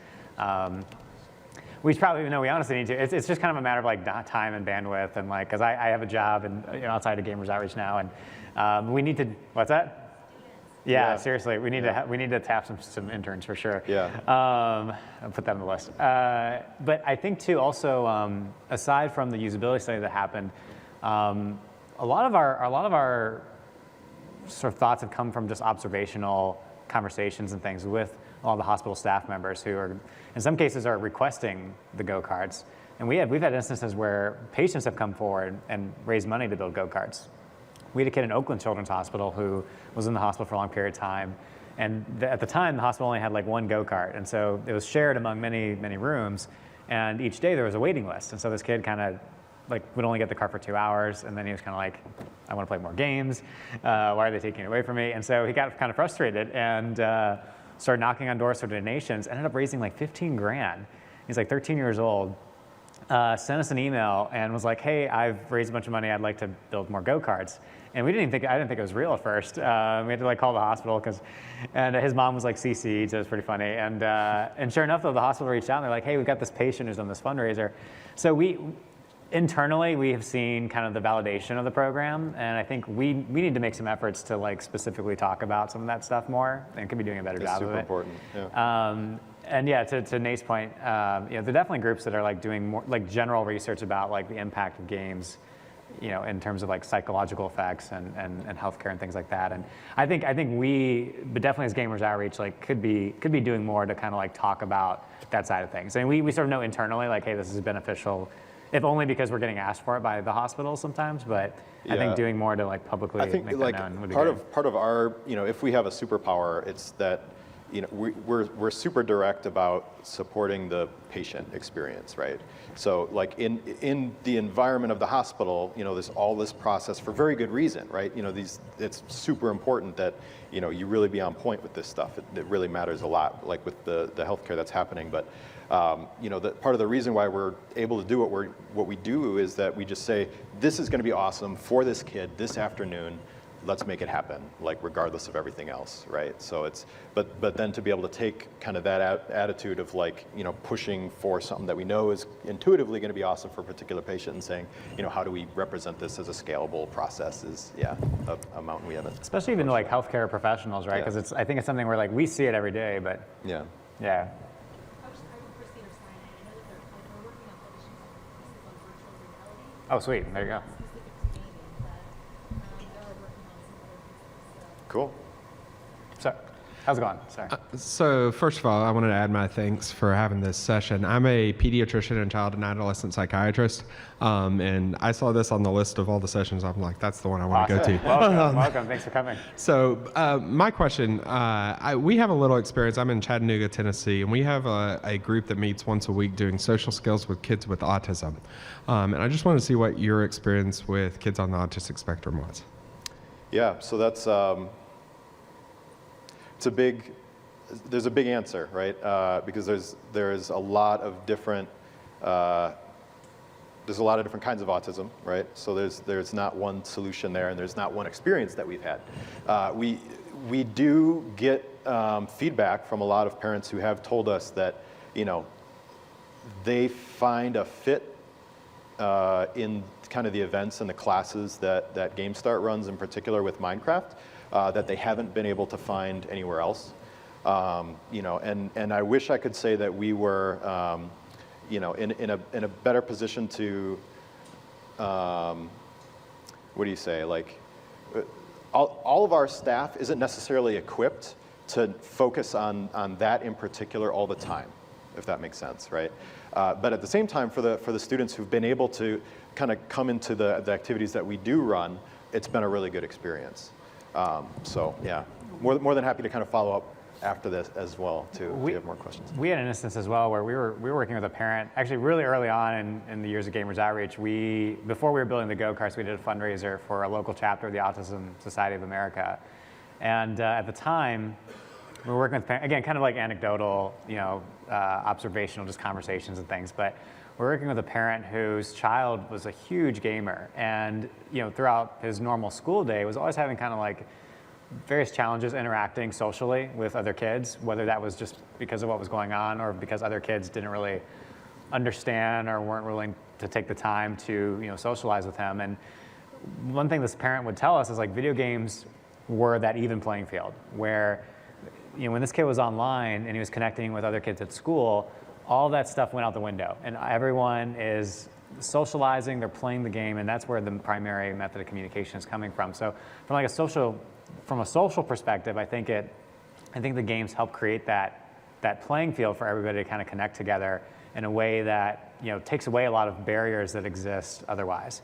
Speaker 2: We honestly need to. It's just kind of a matter of like time and bandwidth, and like, because I have a job and outside of Gamers Outreach now, and we need to. What's that? Yeah, seriously, we need to tap some interns for sure. Yeah. I'll put that on the list. But I think too, also aside from the usability study that happened, a lot of our sort of thoughts have come from just observational conversations and things with all the hospital staff members who are, in some cases, are requesting the go-karts. And we've had instances where patients have come forward and raised money to build go-karts. We had a kid in Oakland Children's Hospital who was in the hospital for a long period of time. And at the time, the hospital only had like one go-kart. And so it was shared among many, many rooms. And each day there was a waiting list. And so this kid kind of like would only get the car for 2 hours, and then he was kind of like, I want to play more games. Why are they taking it away from me? And so he got kind of frustrated and started knocking on doors for donations. Ended up raising like 15 grand. He's like 13 years old. Sent us an email and was like, hey, I've raised a bunch of money. I'd like to build more go-karts. And I didn't think it was real at first. We had to like call the hospital and his mom was like CC'd, so it was pretty funny. And sure enough, though, the hospital reached out and they're like, hey, we've got this patient who's on this fundraiser. So internally, we have seen kind of the validation of the program, and I think we need to make some efforts to like specifically talk about some of that stuff more, and could be doing a better job of it.
Speaker 1: Super important. Yeah.
Speaker 2: And yeah, to Nate's point, there are definitely groups that are like doing more like general research about like the impact of games, in terms of like psychological effects and healthcare and things like that. And I think we, but definitely as Gamers Outreach, like could be doing more to kind of like talk about that side of things. And we sort of know internally like, hey, this is beneficial, if only because we're getting asked for it by the hospitals sometimes. But I think doing more to like publicly make that known would be good.
Speaker 1: Part of our, if we have a superpower, it's that we're super direct about supporting the patient experience, right? So like in the environment of the hospital, there's all this process for very good reason, right? It's super important that you really be on point with this stuff. It really matters a lot, like with the healthcare that's happening. But part of the reason why we're able to do what we do is that we just say, this is going to be awesome for this kid this afternoon. Let's make it happen, like regardless of everything else, right? So but then to be able to take kind of that attitude of like, pushing for something that we know is intuitively going to be awesome for a particular patient and saying, how do we represent this as a scalable process is, a mountain we haven't.
Speaker 2: Especially even like healthcare professionals, right? Because I think it's something where like we see it every day, but yeah. Oh, sweet. There you go.
Speaker 1: Cool.
Speaker 2: So, how's it going? Sorry.
Speaker 8: So first of all, I wanted to add my thanks for having this session. I'm a pediatrician and child and adolescent psychiatrist, and I saw this on the list of all the sessions. I'm like, that's the one I want to go to.
Speaker 2: Welcome. Thanks for coming.
Speaker 8: So my question, we have a little experience. I'm in Chattanooga, Tennessee, and we have a group that meets once a week doing social skills with kids with autism. And I just want to see what your experience with kids on the autistic spectrum was.
Speaker 1: Yeah, so that's there's a big answer, right? Because there's a lot of different kinds of autism, right? So there's not one solution there, and there's not one experience that we've had. We do get feedback from a lot of parents who have told us that they find a fit in kind of the events and the classes that GameStart runs, in particular with Minecraft, that they haven't been able to find anywhere else. And I wish I could say that we were, in a better position to, what do you say, like, all of our staff isn't necessarily equipped to focus on that in particular all the time, if that makes sense, right? But at the same time, for the students who've been able to kind of come into the activities that we do run, it's been a really good experience. So yeah, more than happy to kind of follow up after this as well too, if you have more questions.
Speaker 2: We had an instance as well where we were working with a parent, actually really early on in the years of Gamers Outreach. Before we were building the go-karts, we did a fundraiser for a local chapter of the Autism Society of America. And at the time, we were working with parents, again, kind of like anecdotal, observational, just conversations and things, but we're working with a parent whose child was a huge gamer, and throughout his normal school day was always having kind of like various challenges interacting socially with other kids, whether that was just because of what was going on or because other kids didn't really understand or weren't willing to take the time to socialize with him. And one thing this parent would tell us is like video games were that even playing field where when this kid was online and he was connecting with other kids at school, all that stuff went out the window, and everyone is socializing, they're playing the game, and that's where the primary method of communication is coming from. So from a social perspective, I think the games help create that playing field for everybody to kind of connect together in a way that takes away a lot of barriers that exist otherwise.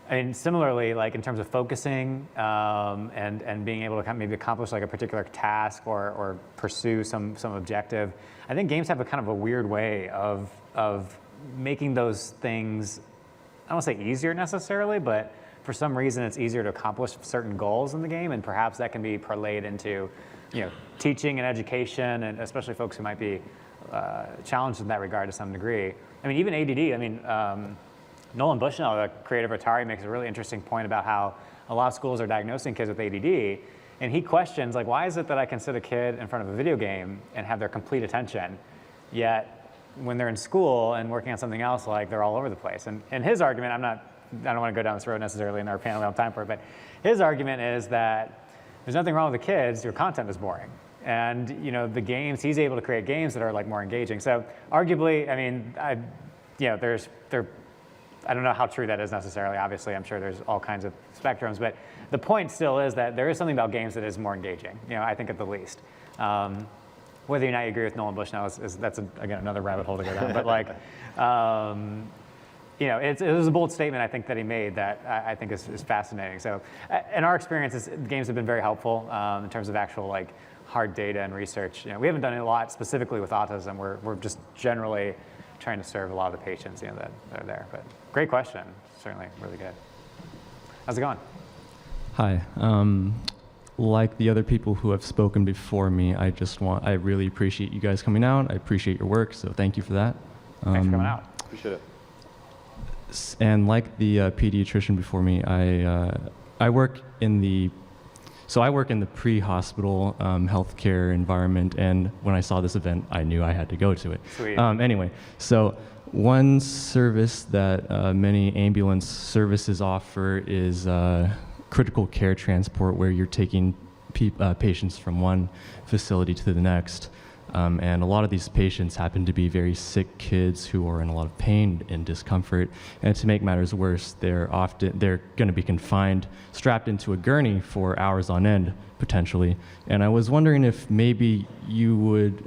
Speaker 2: And similarly, like in terms of focusing and being able to maybe accomplish like a particular task or pursue some objective, I think games have a kind of a weird way of making those things, I don't want to say easier necessarily, but for some reason it's easier to accomplish certain goals in the game, and perhaps that can be parlayed into, teaching and education, and especially folks who might be challenged in that regard to some degree. I mean, even ADD. Nolan Bushnell, the creator of Atari, makes a really interesting point about how a lot of schools are diagnosing kids with ADD, and he questions, like, why is it that I can sit a kid in front of a video game and have their complete attention, yet when they're in school and working on something else, like, they're all over the place? And his argument, I don't want to go down this road necessarily in our panel, we don't have time for it, but his argument is that there's nothing wrong with the kids, your content is boring. And the games, he's able to create games that are like more engaging. So arguably, I mean, I don't know how true that is necessarily. Obviously, I'm sure there's all kinds of spectrums, but the point still is that there is something about games that is more engaging, I think at the least. Whether or not you agree with Nolan Bushnell that's again another rabbit hole to go down. But like, it was a bold statement I think that he made that I think is fascinating. So, in our experiences, games have been very helpful in terms of actual like hard data and research. We haven't done a lot specifically with autism. We're just generally trying to serve a lot of the patients that are there. But great question, certainly really good. How's it going?
Speaker 9: Hi. Like the other people who have spoken before me, I really appreciate you guys coming out. I appreciate your work, so thank you for that.
Speaker 2: Thanks for coming out.
Speaker 1: Appreciate it.
Speaker 9: And like the pediatrician before me, I work in the pre-hospital healthcare environment, and when I saw this event, I knew I had to go to it.
Speaker 2: Sweet.
Speaker 9: Anyway, so one service that many ambulance services offer is critical care transport, where you're taking patients from one facility to the next. And a lot of these patients happen to be very sick kids who are in a lot of pain and discomfort. And to make matters worse, they're going to be confined, strapped into a gurney for hours on end, potentially. And I was wondering if maybe you would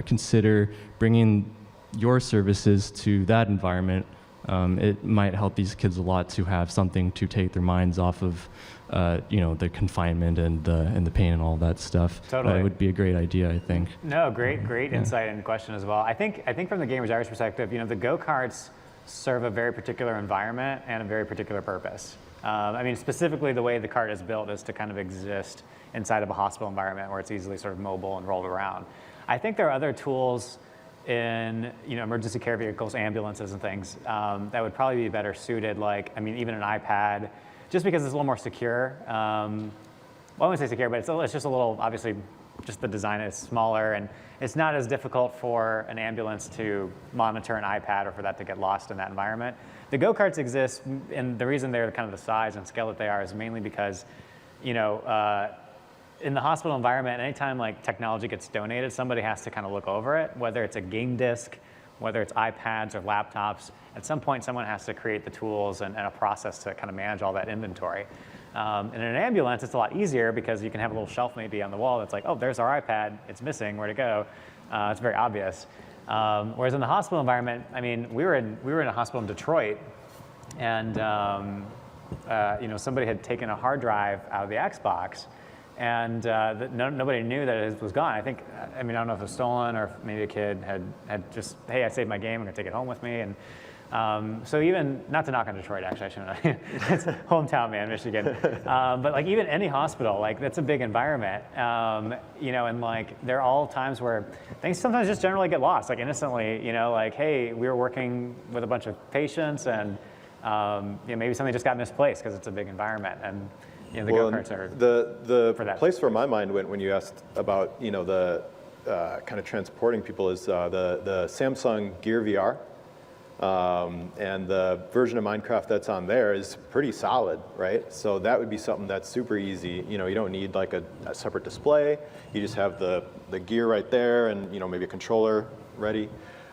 Speaker 9: consider bringing your services to that environment. It might help these kids a lot to have something to take their minds off of, the confinement and the pain and all that stuff.
Speaker 2: Totally.
Speaker 9: It would be a great idea, I think.
Speaker 2: No, great insight and question as well. I think from the Gamers Irish perspective, the go-karts serve a very particular environment and a very particular purpose. Specifically the way the cart is built is to kind of exist inside of a hospital environment where it's easily sort of mobile and rolled around. I think there are other tools in emergency care vehicles, ambulances and things that would probably be better suited, even an iPad, just because it's a little more secure. I wouldn't say secure, but it's just a little, obviously, just the design is smaller, and it's not as difficult for an ambulance to monitor an iPad or for that to get lost in that environment. The go-karts exist, and the reason they're kind of the size and scale that they are is mainly because, in the hospital environment, anytime technology gets donated, somebody has to kind of look over it, whether it's a game disc, whether it's iPads or laptops. At some point, someone has to create the tools and a process to kind of manage all that inventory. In an ambulance, it's a lot easier because you can have a little shelf maybe on the wall that's like, oh, there's our iPad, it's missing, where'd it go? It's very obvious. Whereas in the hospital environment, we were in a hospital in Detroit, and somebody had taken a hard drive out of the Xbox, and nobody knew that it was gone. I don't know if it was stolen or if maybe a kid had just, hey, I saved my game, I'm gonna take it home with me. And so even, not to knock on Detroit, actually, I shouldn't. It's hometown, man, Michigan. But even any hospital, that's a big environment. And there are all times where things sometimes just generally get lost, innocently, hey, we were working with a bunch of patients, and maybe something just got misplaced because it's a big environment. And the go-karts are
Speaker 1: the place where my mind went when you asked about the kind of transporting people is the Samsung Gear VR, and the version of Minecraft that's on there is pretty solid, right? So that would be something that's super easy. You don't need a separate display. You just have the gear right there, and maybe a controller ready.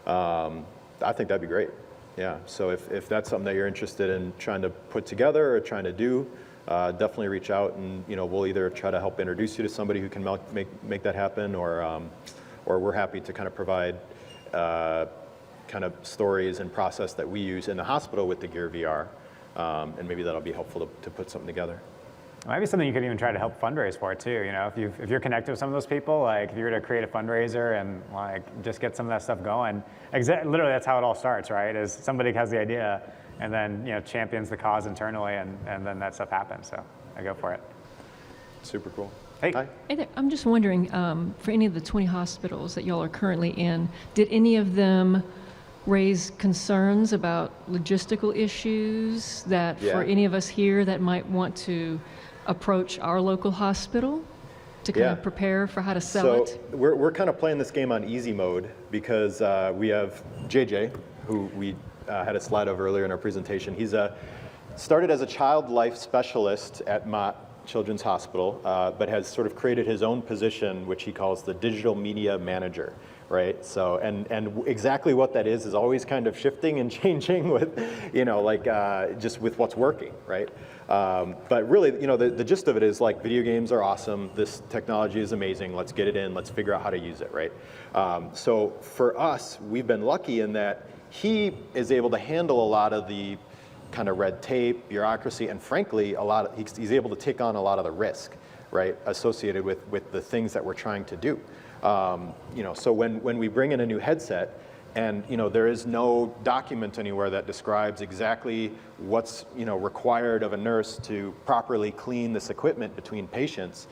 Speaker 1: I think that'd be great. Yeah. So if that's something that you're interested in trying to put together or trying to do, definitely reach out, and we'll either try to help introduce you to somebody who can make that happen, or we're happy to kind of provide kind of stories and process that we use in the hospital with the Gear VR, and maybe that'll be helpful to put something together.
Speaker 2: It might be something you could even try to help fundraise for too. You know, if you're connected with some of those people, like if you were to create a fundraiser and like just get some of that stuff going. Literally, that's how it all starts, right? Is somebody has the idea, and then champions the cause internally, and then that stuff happens. So I go for it.
Speaker 1: Super cool.
Speaker 2: Hey.
Speaker 1: Hi.
Speaker 10: Hey there. I'm just wondering, for any of the 20 hospitals that y'all are currently in, did any of them raise concerns about logistical issues that for any of us here that might want to approach our local hospital to kind of prepare for how to sell it?
Speaker 1: We're kind of playing this game on easy mode because we have JJ, who we had a slide of earlier in our presentation. He's started as a child life specialist at Mott Children's Hospital, but has sort of created his own position, which he calls the digital media manager, right? So, and exactly what that is always kind of shifting and changing with, just with what's working, right? But really, the gist of it is like video games are awesome. This technology is amazing. Let's get it in. Let's figure out how to use it, right? So for us, we've been lucky in that he is able to handle a lot of the kind of red tape, bureaucracy, and frankly, he's able to take on a lot of the risk, right, associated with the things that we're trying to do. So when we bring in a new headset, and there is no document anywhere that describes exactly what's required of a nurse to properly clean this equipment between patients,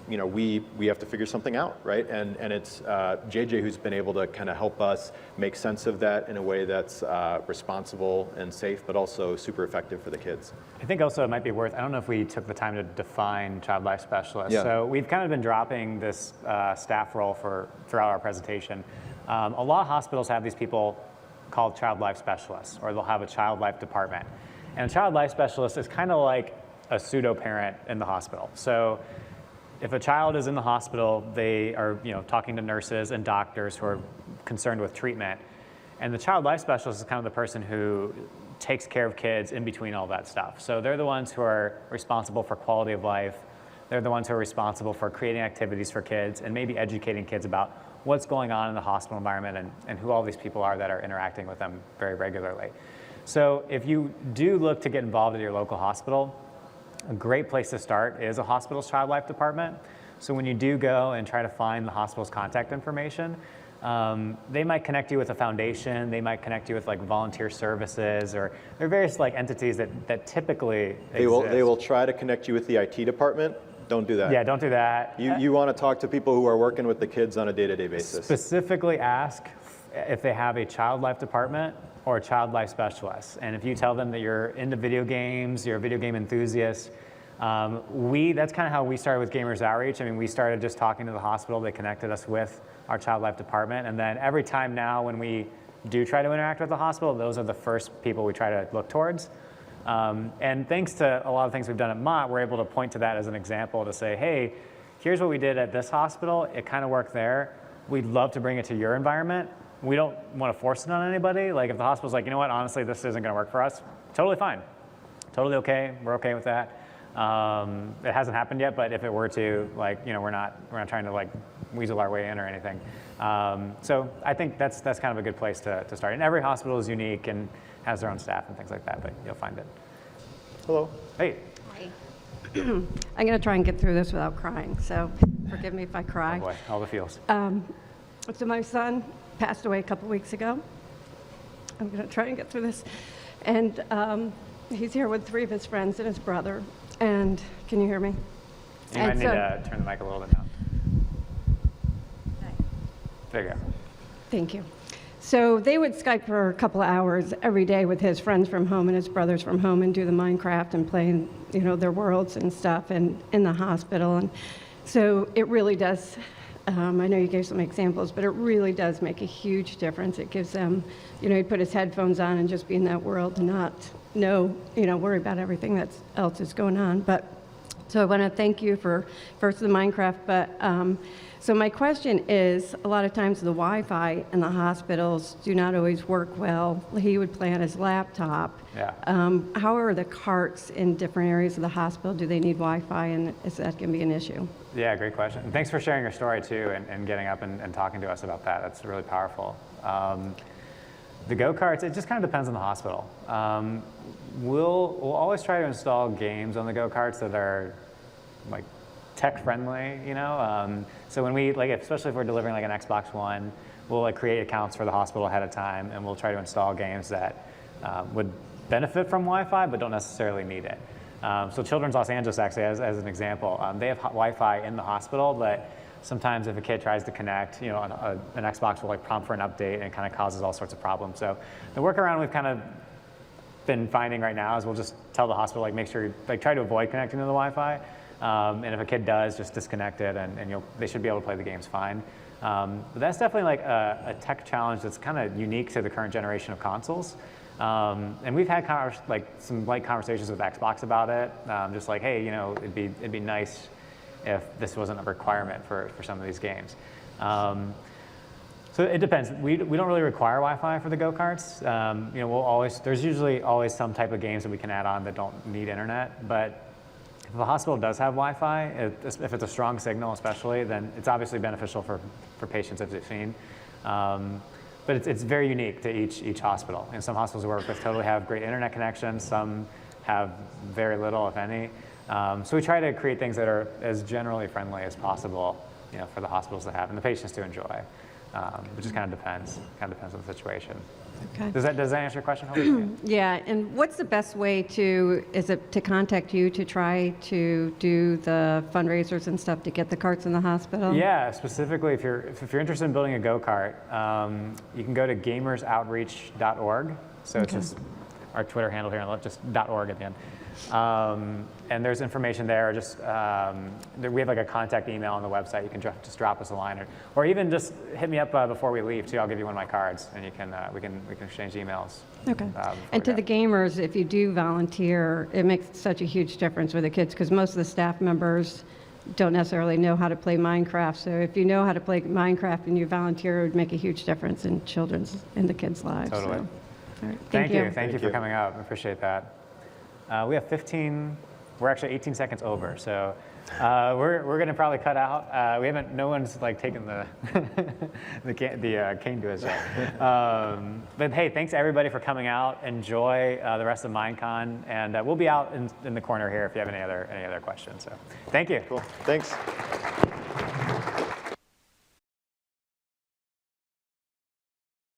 Speaker 1: we have to figure something out, right? And it's JJ who's been able to kind of help us make sense of that in a way that's responsible and safe, but also super effective for the kids.
Speaker 2: I think also it might be worth, I don't know if we took the time to define child life specialist.
Speaker 1: Yeah.
Speaker 2: So we've kind of been dropping this staff role throughout our presentation. A lot of hospitals have these people called child life specialists, or they'll have a child life department. And a child life specialist is kind of like a pseudo parent in the hospital. So if a child is in the hospital, they are talking to nurses and doctors who are concerned with treatment. And the child life specialist is kind of the person who takes care of kids in between all that stuff. So they're the ones who are responsible for quality of life. They're the ones who are responsible for creating activities for kids and maybe educating kids about what's going on in the hospital environment and who all these people are that are interacting with them very regularly. So if you do look to get involved at your local hospital, a great place to start is a hospital's child life department. So when you do go and try to find the hospital's contact information, they might connect you with a foundation, they might connect you with like volunteer services, or there are various like entities that typically exist.
Speaker 1: They will try to connect you with the IT department. Don't do that.
Speaker 2: Yeah, don't do that.
Speaker 1: You want to talk to people who are working with the kids on a day-to-day basis. Specifically
Speaker 2: ask if they have a child life department or a child life specialist. And if you tell them that you're into video games, you're a video game enthusiast, that's kind of how we started with Gamers Outreach. I mean, we started just talking to the hospital. They connected us with our child life department. And then every time now when we do try to interact with the hospital, those are the first people we try to look towards. And thanks to a lot of things we've done at Mott, we're able to point to that as an example to say, hey, here's what we did at this hospital. It kind of worked there. We'd love to bring it to your environment. We don't want to force it on anybody. Like if the hospital's like, you know what, honestly, this isn't going to work for us, totally fine. Totally okay. We're okay with that. It hasn't happened yet, but if it were to, we're not trying to like weasel our way in or anything. So I think that's kind of a good place to start. And every hospital is unique and has their own staff and things like that, but you'll find it.
Speaker 1: Hello.
Speaker 2: Hey.
Speaker 11: Hi. I'm going to try and get through this without crying, so forgive me if I cry.
Speaker 2: Oh boy, all the feels.
Speaker 11: So my son passed away a couple weeks ago. I'm going to try and get through this. And he's here with 3 of his friends and his brother. And can you hear me?
Speaker 2: You might need to turn the mic a little bit down. There you go.
Speaker 11: Thank you. So they would Skype for a couple of hours every day with his friends from home and his brothers from home and do the Minecraft and play in, their worlds and stuff and in the hospital. And so it really does, I know you gave some examples, but it really does make a huge difference. It gives them, he'd put his headphones on and just be in that world and not worry about everything else is going on. But so I want to thank you for first the Minecraft, but so my question is, a lot of times the Wi-Fi in the hospitals do not always work well. He would play on his laptop.
Speaker 2: Yeah.
Speaker 11: How are the carts in different areas of the hospital? Do they need Wi-Fi, and is that going to be an issue?
Speaker 2: Yeah, great question. And thanks for sharing your story too and getting up and talking to us about that. That's really powerful. The go-karts, it just kind of depends on the hospital. We'll always try to install games on the go-karts that are like tech friendly, you know. So when we especially if we're delivering like an Xbox One, we'll like create accounts for the hospital ahead of time, and we'll try to install games that would benefit from Wi-Fi but don't necessarily need it. So Children's Los Angeles, actually, as an example, they have Wi-Fi in the hospital, but sometimes if a kid tries to connect, you know, an Xbox will like prompt for an update, and it kind of causes all sorts of problems. So the workaround we've kind of been finding right now is we'll just tell the hospital, like, make sure you try to avoid connecting to the Wi-Fi. And if a kid does, just disconnect it, and they should be able to play the games fine. But that's definitely like a tech challenge that's kind of unique to the current generation of consoles. And we've had some light conversations with Xbox about it, just like, hey, you know, it'd be nice if this wasn't a requirement for some of these games. So it depends. We don't really require Wi-Fi for the go-karts. You know, there's usually always some type of games that we can add on that don't need internet. But if a hospital does have Wi-Fi, if it's a strong signal especially, then it's obviously beneficial for patients, as we've seen. But it's very unique to each hospital. And some hospitals we work with totally have great internet connections. Some have very little, if any. So we try to create things that are as generally friendly as possible, you know, for the hospitals to have and the patients to enjoy. It just kind of depends. Kind of depends on the situation.
Speaker 11: Okay.
Speaker 2: Does that answer your question? Hopefully?
Speaker 11: Yeah, and what's the best way is it to contact you to try to do the fundraisers and stuff to get the carts in the hospital?
Speaker 2: Yeah, specifically if you're interested in building a go-kart, you can go to gamersoutreach.org. So it's just our Twitter handle here, and just .org at the end. And there's information there. We have like a contact email on the website. You can just drop us a line, or even just hit me up before we leave too. I'll give you one of my cards, and we can exchange emails.
Speaker 11: Okay. And to the gamers, if you do volunteer, it makes such a huge difference with the kids, because most of the staff members don't necessarily know how to play Minecraft. So if you know how to play Minecraft and you volunteer, it would make a huge difference in the kids' lives.
Speaker 2: Totally.
Speaker 11: So. All right.
Speaker 2: Thank you for coming up. I appreciate that. We have 15. We're actually 18 seconds over, so we're going to probably cut out. No one's like taken the cane to us yet. But hey, thanks everybody for coming out. Enjoy the rest of MineCon, and we'll be out in the corner here if you have any other questions. So thank you.
Speaker 1: Cool. Thanks.